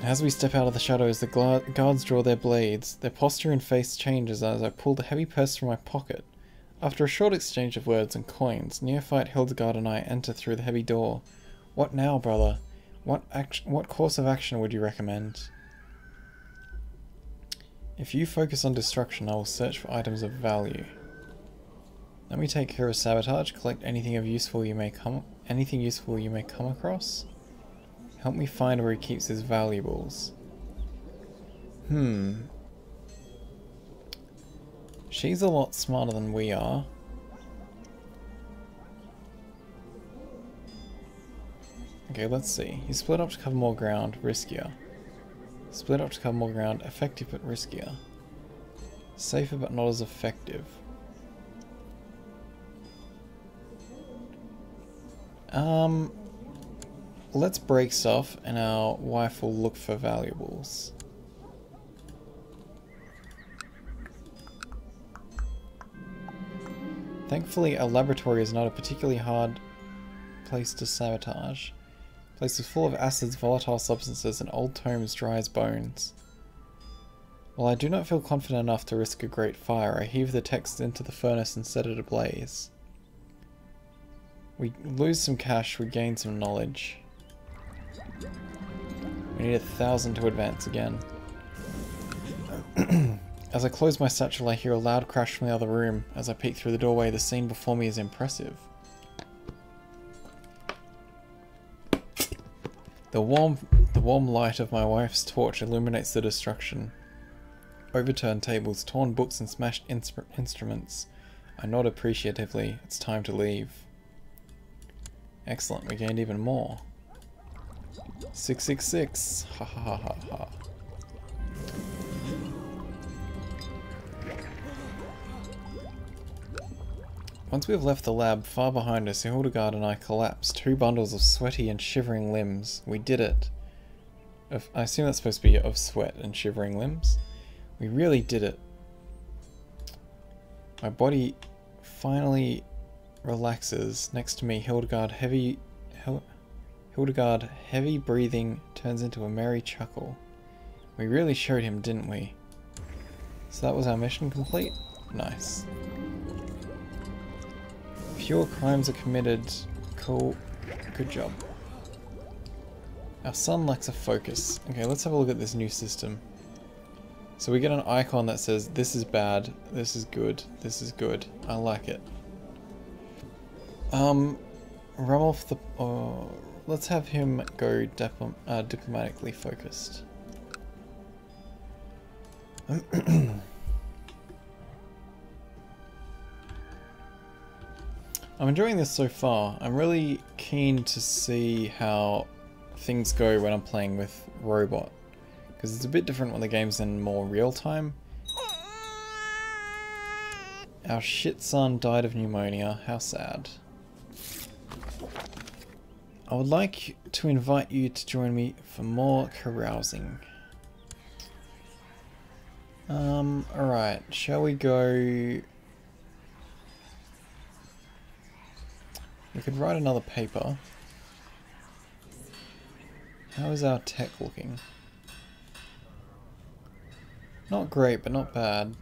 As we step out of the shadows, the guards draw their blades. Their posture and face changes as I pull the heavy purse from my pocket. After a short exchange of words and coins, Neophyte Hildegard and I enter through the heavy door. What now, brother? What course of action would you recommend? If you focus on destruction, I will search for items of value. Let me take care of sabotage. Collect anything useful you may come across. Help me find where he keeps his valuables. She's a lot smarter than we are. Okay, let's see. You split up to cover more ground, riskier. Split up to cover more ground, effective but riskier. Safer but not as effective. Let's break stuff and our wife will look for valuables. Thankfully, our laboratory is not a particularly hard place to sabotage. The place is full of acids, volatile substances, and old tomes dry as bones. While I do not feel confident enough to risk a great fire, I heave the text into the furnace and set it ablaze. We lose some cash, we gain some knowledge. We need 1,000 to advance again. As I close my satchel, I hear a loud crash from the other room. As I peek through the doorway, the scene before me is impressive. The warm light of my wife's torch illuminates the destruction. Overturned tables, torn books and smashed instruments. I nod appreciatively. It's time to leave. Excellent, we gained even more. 666. Ha ha ha ha ha. Once we have left the lab, far behind us, Hildegard and I collapse, 2 bundles of sweaty and shivering limbs. We did it. I assume that's supposed to be of sweat and shivering limbs. We really did it. My body finally relaxes. Next to me, Hildegard heavy breathing turns into a merry chuckle. We really showed him, didn't we? So that was our mission complete? Nice. Fewer crimes are committed. Cool. Good job. Our son lacks a focus. Okay, let's have a look at this new system. So we get an icon that says, this is bad, this is good, this is good. I like it. let's have him go diplomatically focused. I'm enjoying this so far. I'm really keen to see how things go when I'm playing with robot, because it's a bit different when the game's in more real time. Our shit son died of pneumonia. How sad. I would like to invite you to join me for more carousing. Alright, shall we go... We could write another paper. How is our tech looking? Not great, but not bad.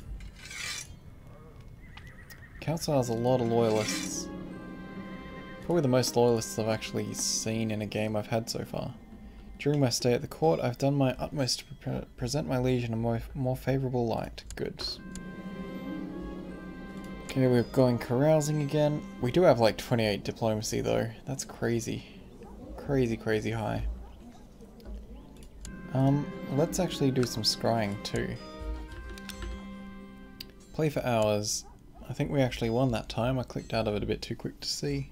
Council has a lot of loyalists. Probably the most loyalists I've actually seen in a game I've had so far. During my stay at the court, I've done my utmost to present my liege in a more favourable light. Good. Okay, we're going carousing again. We do have like 28 diplomacy though. That's crazy. Crazy, crazy high. Let's actually do some scrying too. Play for hours. I think we actually won that time. I clicked out of it a bit too quick to see.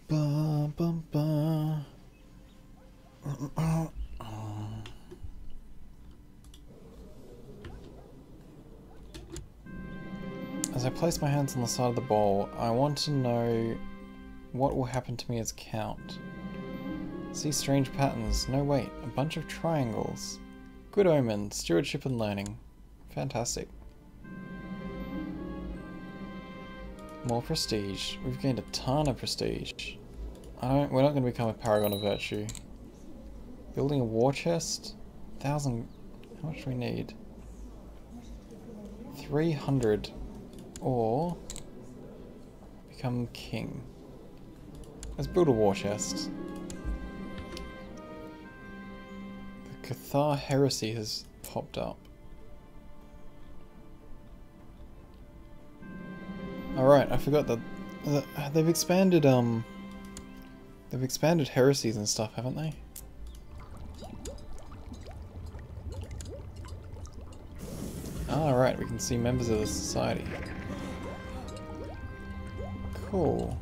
Ba, ba, ba. As I place my hands on the side of the bowl, I want to know what will happen to me as count. See strange patterns. No, wait. A bunch of triangles. Good omen. Stewardship and learning. Fantastic. More prestige. We've gained a ton of prestige. We're not going to become a paragon of virtue. Building a war chest. 1,000. How much do we need? 300. Or become king. Let's build a war chest. The Cathar heresy has popped up. Alright, I forgot that they've expanded heresies and stuff, haven't they? Alright, we can see members of the society. Cool.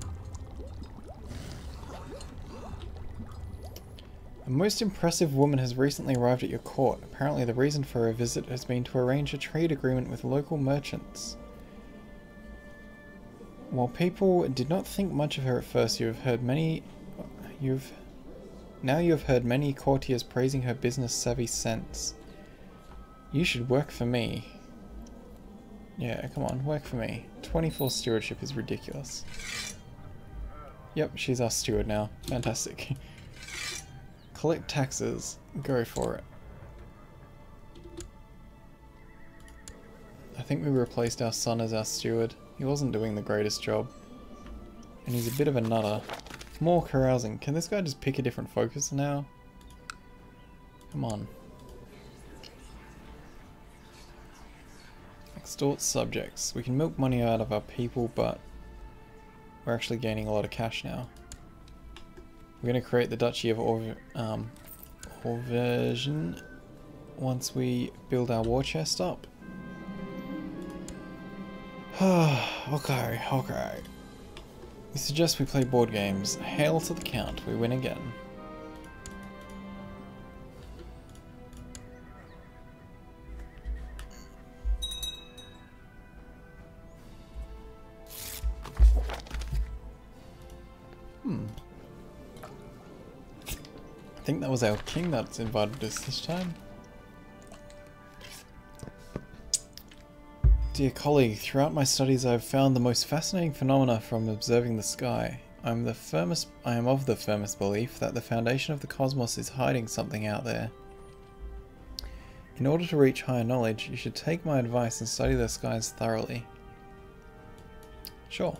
A most impressive woman has recently arrived at your court. Apparently the reason for her visit has been to arrange a trade agreement with local merchants. While people did not think much of her at first, you have heard many courtiers praising her business savvy sense. You should work for me. Yeah, come on, work for me. 24 stewardship is ridiculous. Yep, she's our steward now. Fantastic. Collect taxes. Go for it. I think we replaced our son as our steward. He wasn't doing the greatest job. And he's a bit of a nutter. More carousing. Can this guy just pick a different focus now? Come on. Extort subjects. We can milk money out of our people, but we're actually gaining a lot of cash now. We're going to create the Duchy of Orversion once we build our war chest up. Okay. We suggest we play board games. Hail to the count. We win again. I think that was our king that's invited us this time. Dear colleague, throughout my studies I have found the most fascinating phenomena from observing the sky. I am of the firmest belief that the foundation of the cosmos is hiding something out there. In order to reach higher knowledge, you should take my advice and study the skies thoroughly. Sure.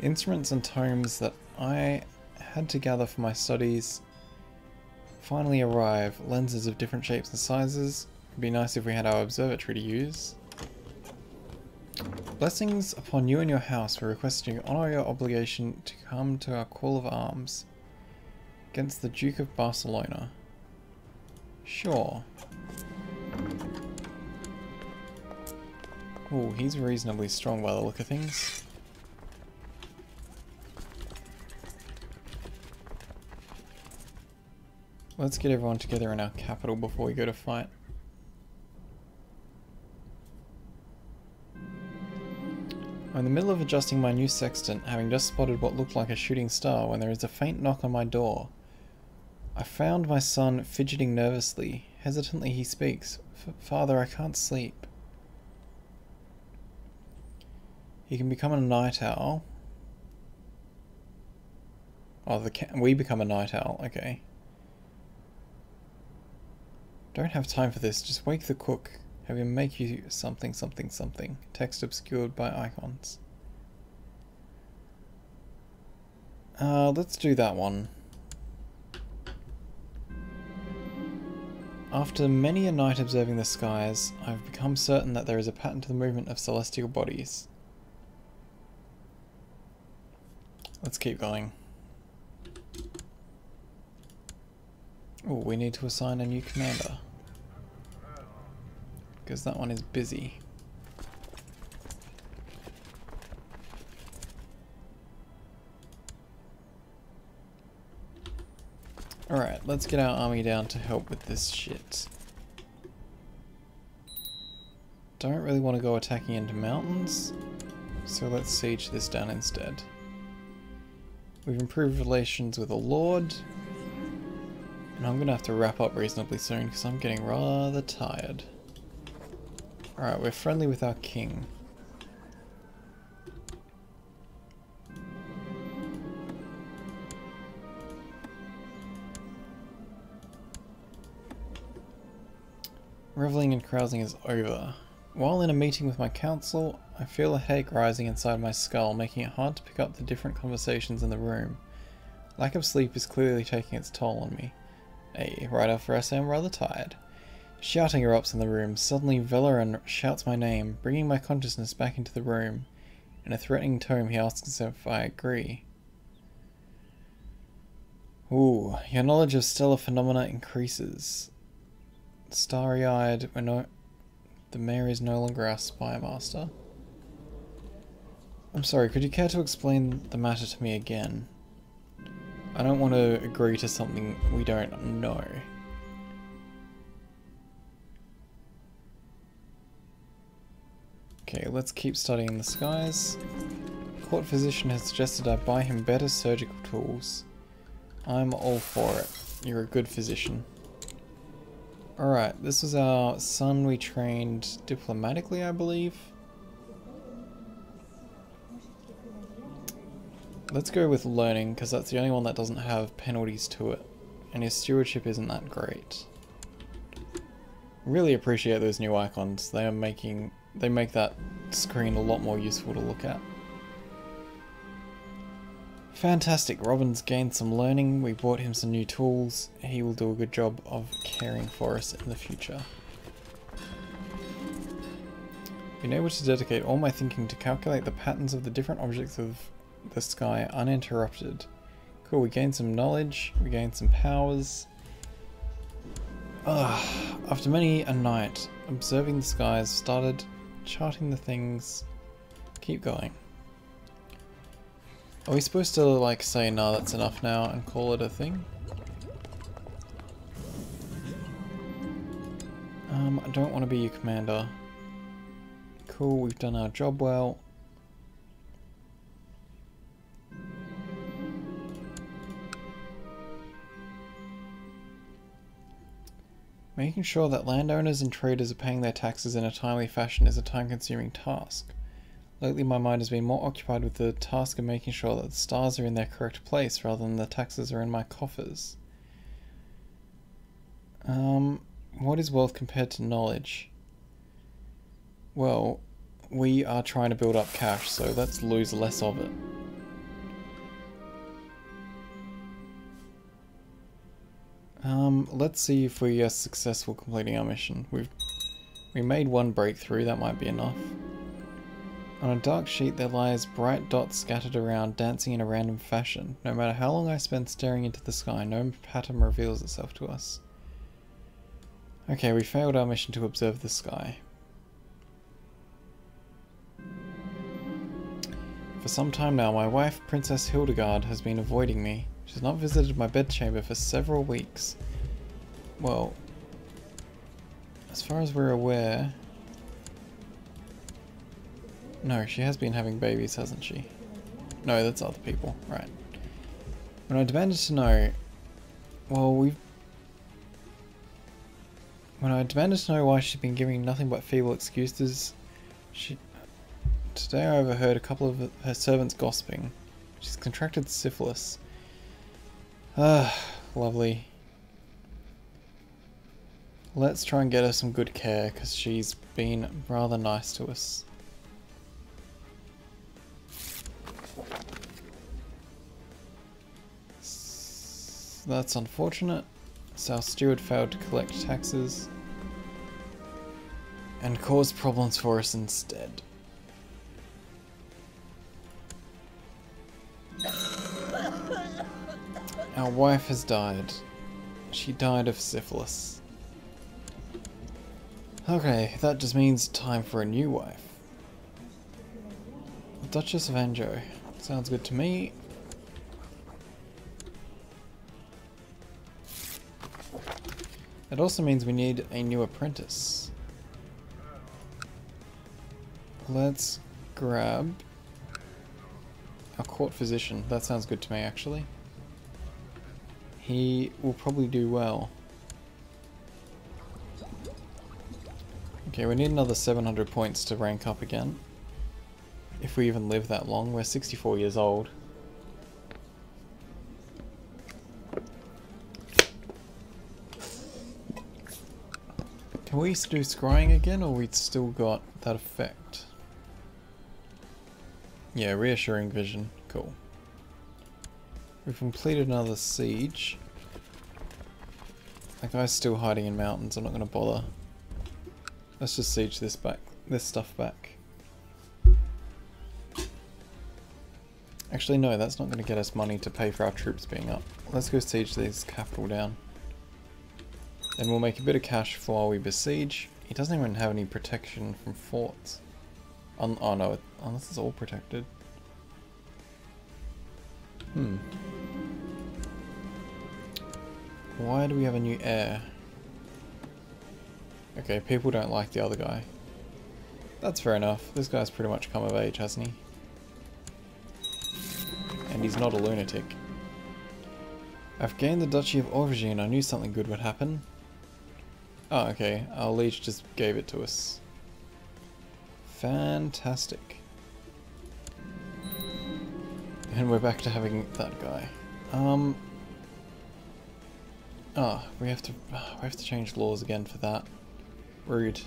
Instruments and tomes that I had to gather for my studies finally arrive. Lenses of different shapes and sizes. It'd be nice if we had our observatory to use. Blessings upon you and your house. We request you honour your obligation to come to our call of arms against the Duke of Barcelona. Sure. Oh, he's reasonably strong by the look of things. Let's get everyone together in our capital before we go to fight. I'm in the middle of adjusting my new sextant, having just spotted what looked like a shooting star when there is a faint knock on my door. I found my son fidgeting nervously. Hesitantly he speaks. Father, I can't sleep. He can become a night owl. Oh, we become a night owl, okay. Don't have time for this, just wake the cook. Have him make you something, something, something. Text obscured by icons. Let's do that one. After many a night observing the skies, I've become certain that there is a pattern to the movement of celestial bodies. Let's keep going. Oh, we need to assign a new commander. Because that one is busy. Alright, let's get our army down to help with this shit. Don't really want to go attacking into mountains, so let's siege this down instead. We've improved relations with the Lord, and I'm going to have to wrap up reasonably soon because I'm getting rather tired. Alright, we're friendly with our king. Reveling and carousing is over. While in a meeting with my council, I feel a headache rising inside my skull, making it hard to pick up the different conversations in the room. Lack of sleep is clearly taking its toll on me. Hey, right after I say I'm rather tired. Shouting erupts in the room. Suddenly Veleran shouts my name, bringing my consciousness back into the room. In a threatening tone he asks if I agree. Ooh, your knowledge of stellar phenomena increases. Starry-eyed, the mayor is no longer our spy master. I'm sorry, could you care to explain the matter to me again? I don't want to agree to something we don't know. Okay, let's keep studying the skies. Court physician has suggested I buy him better surgical tools. I'm all for it. You're a good physician. Alright, this was our son we trained diplomatically, I believe. Let's go with learning, because that's the only one that doesn't have penalties to it. And his stewardship isn't that great. Really appreciate those new icons. They make that screen a lot more useful to look at. Fantastic, Robin's gained some learning, we bought him some new tools, he will do a good job of caring for us in the future. Been able to dedicate all my thinking to calculate the patterns of the different objects of the sky uninterrupted. Cool, we gained some knowledge, we gained some powers. After many a night, observing the skies, started charting the things. Keep going. Are we supposed to like say, nah, that's enough now and call it a thing? I don't want to be your commander. Cool, we've done our job well. Making sure that landowners and traders are paying their taxes in a timely fashion is a time-consuming task. Lately my mind has been more occupied with the task of making sure that the stars are in their correct place rather than the taxes are in my coffers. What is wealth compared to knowledge? Well, we are trying to build up cash, so let's lose less of it. Let's see if we are successful completing our mission. We made one breakthrough, that might be enough. On a dark sheet there lies bright dots scattered around, dancing in a random fashion. No matter how long I spend staring into the sky, no pattern reveals itself to us. Okay, we failed our mission to observe the sky. For some time now, my wife, Princess Hildegard, has been avoiding me. She has not visited my bedchamber for several weeks. Well, as far as we're aware... No, she has been having babies, hasn't she? No, that's other people. Right. When I demanded to know... Well, When I demanded to know why she'd been giving nothing but feeble excuses, Today I overheard a couple of her servants gossiping. She's contracted syphilis. Ah, lovely. Let's try and get her some good care, because she's been rather nice to us. That's unfortunate. So our steward failed to collect taxes and caused problems for us instead. Our wife has died. She died of syphilis. Okay, that just means time for a new wife. Duchess of Anjou. Sounds good to me. It also means we need a new apprentice. Let's grab our court physician. That sounds good to me, actually. He will probably do well. Okay, we need another 700 points to rank up again. If we even live that long. We're 64 years old. Can we do scrying again, or we'd still got that effect? Yeah, reassuring vision. Cool. We've completed another siege. That guy's still hiding in mountains. I'm not going to bother. Let's just siege this stuff back. Actually, no, that's not going to get us money to pay for our troops being up. Let's go siege this capital down. Then we'll make a bit of cash while we besiege. He doesn't even have any protection from forts. Oh no, unless it's all protected. Why do we have a new heir? Okay, people don't like the other guy. That's fair enough. This guy's pretty much come of age, hasn't he? And he's not a lunatic. I've gained the Duchy of Auvergne. I knew something good would happen. Oh, okay. Our liege just gave it to us. Fantastic. And we're back to having that guy. Oh, we have to change laws again for that. Rude.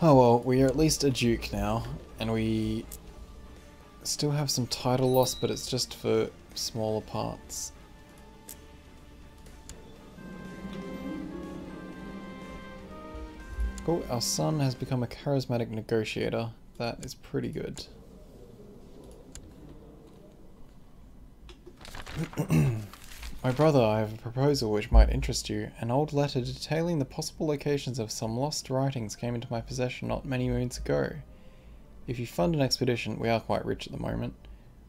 Oh well, we are at least a duke now, and we still have some title loss, but it's just for smaller parts. Cool, our son has become a charismatic negotiator. That is pretty good. My brother, I have a proposal which might interest you. An old letter detailing the possible locations of some lost writings came into my possession not many moons ago. If you fund an expedition, we are quite rich at the moment,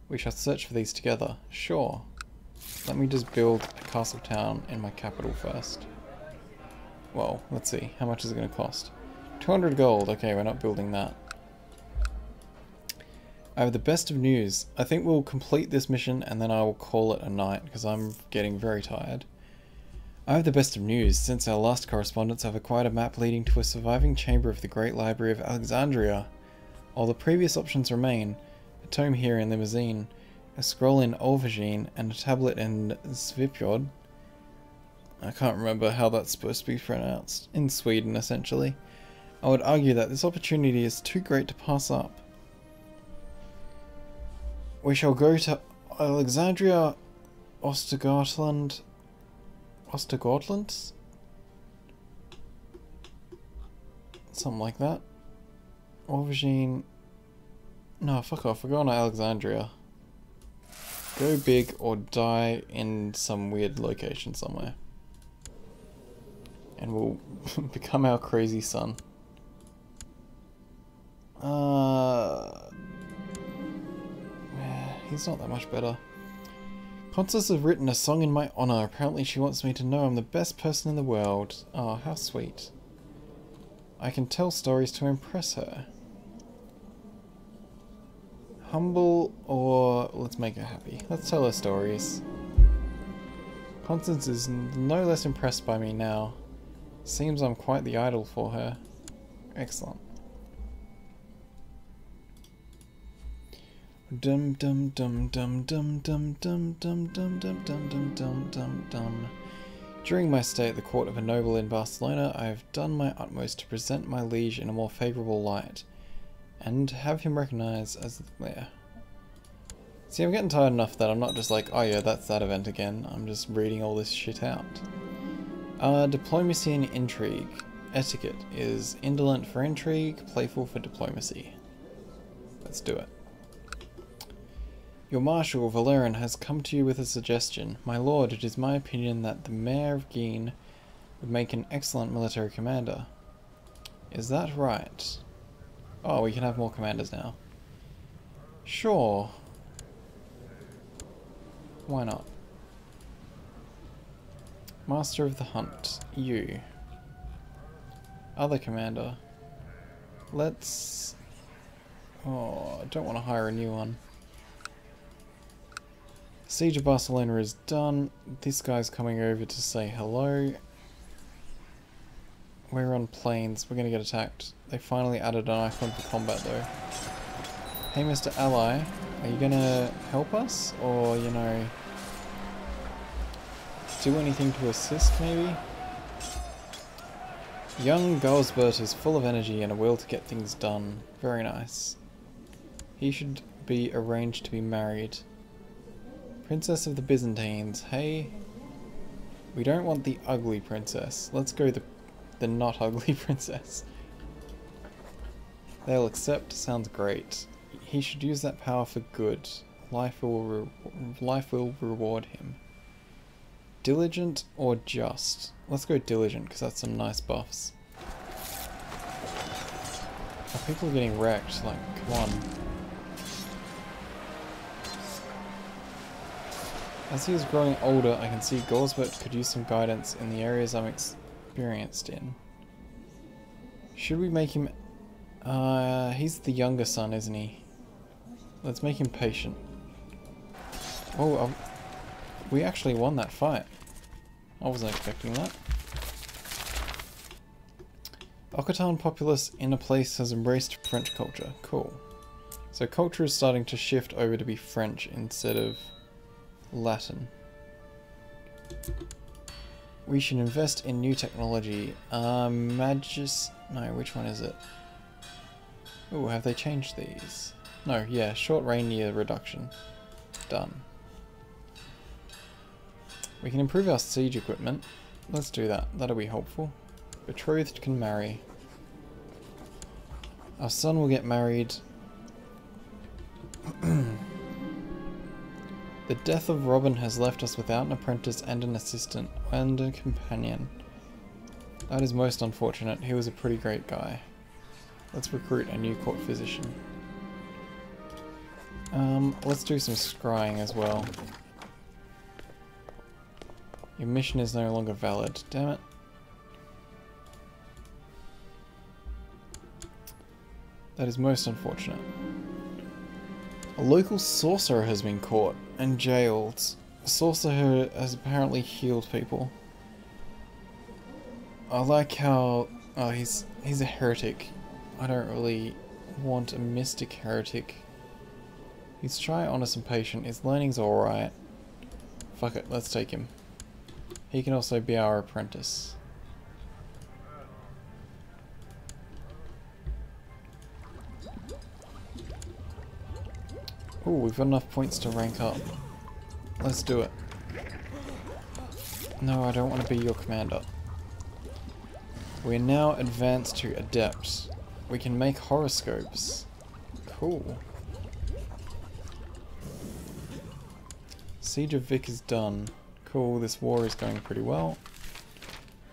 we shall search for these together. Sure. Let me just build a castle town in my capital first. Well, let's see. How much is it going to cost? 200 gold. Okay, we're not building that. I have the best of news. I think we'll complete this mission and then I will call it a night because I'm getting very tired. I have the best of news. Since our last correspondence, I've acquired a map leading to a surviving chamber of the Great Library of Alexandria. While the previous options remain, a tome here in Limousine, a scroll in Auvergne, and a tablet in Svipjod. I can't remember how that's supposed to be pronounced. In Sweden, essentially. I would argue that this opportunity is too great to pass up. We shall go to Alexandria, Ostergotland. Something like that. Aubergine. No, fuck off. We're going to Alexandria. Go big or die in some weird location somewhere. And we'll become our crazy son. He's not that much better. Constance has written a song in my honor. Apparently she wants me to know I'm the best person in the world. Oh, how sweet. I can tell stories to impress her. Humble or let's make her happy. Let's tell her stories. Constance is no less impressed by me now. Seems I'm quite the idol for her. Excellent. Dum dum dum dum dum dum dum dum dum dum dum dum dum dum dum. During my stay at the court of a noble in Barcelona, I have done my utmost to present my liege in a more favourable light, and have him recognised as the heir. See, I'm getting tired enough that I'm not just like, oh yeah, that's that event again. I'm just reading all this shit out. Diplomacy and intrigue. Etiquette is indolent for intrigue, playful for diplomacy. Let's do it. Your Marshal, Valerian, has come to you with a suggestion. My lord, it is my opinion that the Mayor of Guine would make an excellent military commander. Is that right? Oh, we can have more commanders now. Sure. Why not? Master of the Hunt. You. Other commander. Let's... Oh, I don't want to hire a new one. Siege of Barcelona is done. This guy's coming over to say hello. We're on planes. We're going to get attacked. They finally added an icon for combat though. Hey Mr. Ally, are you going to help us? Or, you know, do anything to assist maybe? Young Gosbert is full of energy and a will to get things done. Very nice. He should be arranged to be married. Princess of the Byzantines, hey? We don't want the ugly princess. Let's go the not ugly princess. They'll accept, sounds great. He should use that power for good. Life will reward him. Diligent or just? Let's go diligent because that's some nice buffs. Oh, people are getting wrecked, like, come on. As he is growing older, I can see Gosbert could use some guidance in the areas I'm experienced in. Should we make him... he's the younger son, isn't he? Let's make him patient. Oh, we actually won that fight. I wasn't expecting that. Occitan populace in a place has embraced French culture. Cool. So culture is starting to shift over to be French instead of Latin. We should invest in new technology. No, which one is it? Oh, have they changed these? No, yeah, short rainier reduction. Done. We can improve our siege equipment. Let's do that. That'll be helpful. Betrothed can marry. Our son will get married. The death of Robin has left us without an apprentice and an assistant and a companion. That is most unfortunate. He was a pretty great guy. Let's recruit a new court physician. Let's do some scrying as well. Your mission is no longer valid. Damn it. That is most unfortunate. A local sorcerer has been caught and jailed. The sorcerer has apparently healed people. I like how... oh, he's a heretic. I don't really want a mystic heretic. He's shy, honest and patient. His learning's alright. Fuck it, let's take him. He can also be our apprentice. Ooh, we've got enough points to rank up. Let's do it. No, I don't want to be your commander. We're now advanced to adept. We can make horoscopes. Cool. Siege of Vic is done. Cool, this war is going pretty well.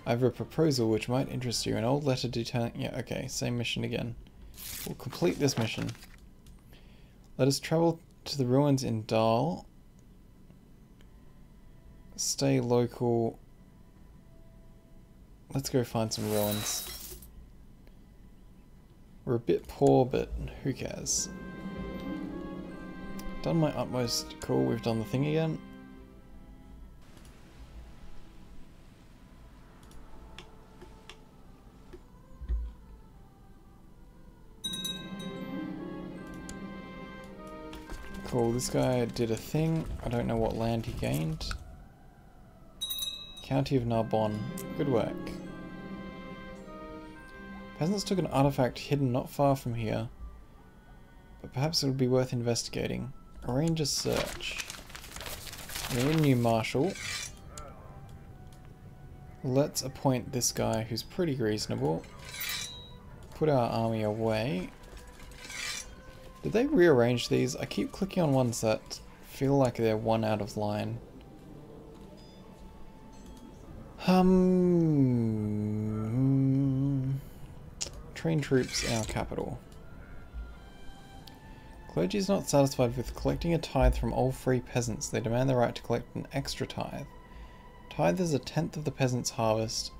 I have a proposal which might interest you. An old letter detailing... Yeah, okay, same mission again. We'll complete this mission. Let us travel to the ruins in Dal. Stay local. Let's go find some ruins. We're a bit poor, but who cares? Done my utmost. Cool, we've done the thing again. Cool, this guy did a thing. I don't know what land he gained. County of Narbonne. Good work. Peasants took an artifact hidden not far from here, but perhaps it would be worth investigating. Arrange a search. We need a new marshal. Let's appoint this guy who's pretty reasonable. Put our army away. Did they rearrange these? I keep clicking on ones that feel like they're one out of line. Train troops in our capital. Clergy is not satisfied with collecting a tithe from all free peasants. They demand the right to collect an extra tithe. Tithe is a tenth of the peasant's harvest,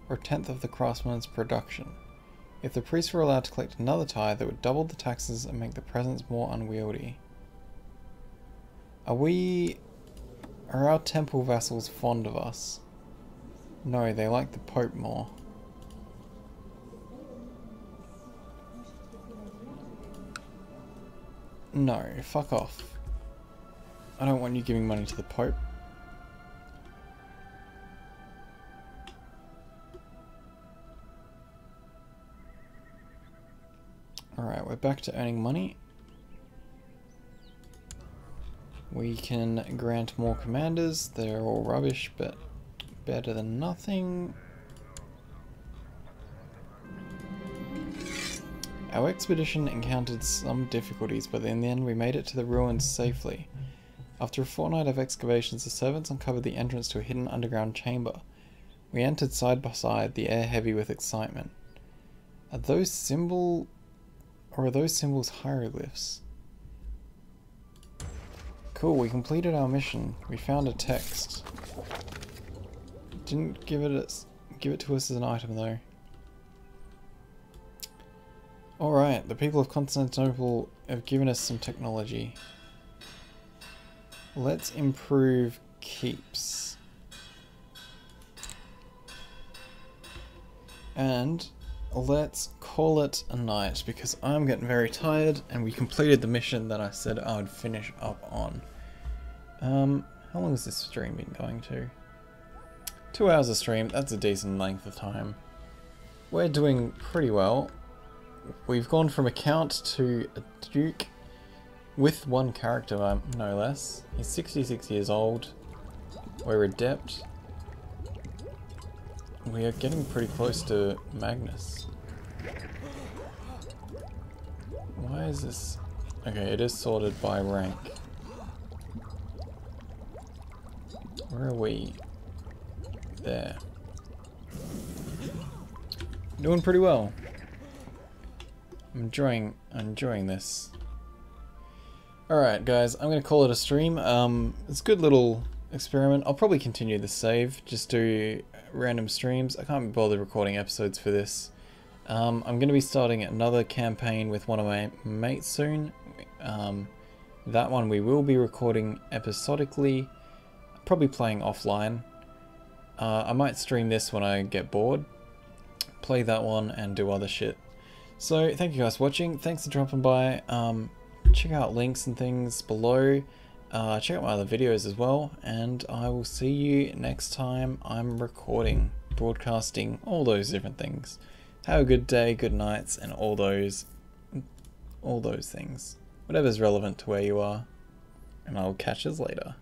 or a tenth of the craftsman's production. If the priests were allowed to collect another tithe, it would double the taxes and make the presents more unwieldy. Are our temple vassals fond of us? No, they like the Pope more. No, fuck off. I don't want you giving money to the Pope. Alright, we're back to earning money. We can grant more commanders. They're all rubbish, but better than nothing. Our expedition encountered some difficulties, but in the end we made it to the ruins safely. After a fortnight of excavations, the servants uncovered the entrance to a hidden underground chamber. We entered side by side, the air heavy with excitement. Are those symbols hieroglyphs? Cool, we completed our mission. We found a text. Didn't give it to us as an item though. Alright, the people of Constantinople have given us some technology. Let's improve keeps. And let's call it a night because I'm getting very tired and we completed the mission that I said I would finish up on. How long has this stream been going to? 2 hours of stream, that's a decent length of time. We're doing pretty well. We've gone from a count to a duke with one character, no less. He's 66 years old. We're adept. We are getting pretty close to Magnus. Why is this? Okay, it is sorted by rank. Where are we? There. Doing pretty well. I'm enjoying this. Alright guys, I'm gonna call it a stream. It's a good little experiment. I'll probably continue the save, just do random streams. I can't be bothered recording episodes for this. I'm gonna be starting another campaign with one of my mates soon. That one we will be recording episodically, probably playing offline. I might stream this when I get bored, play that one and do other shit. So thank you guys for watching, thanks for dropping by, check out links and things below, check out my other videos as well, and I will see you next time I'm recording, broadcasting, all those different things. Have a good day, good nights, and all those things. Whatever's relevant to where you are, and I'll catch us later.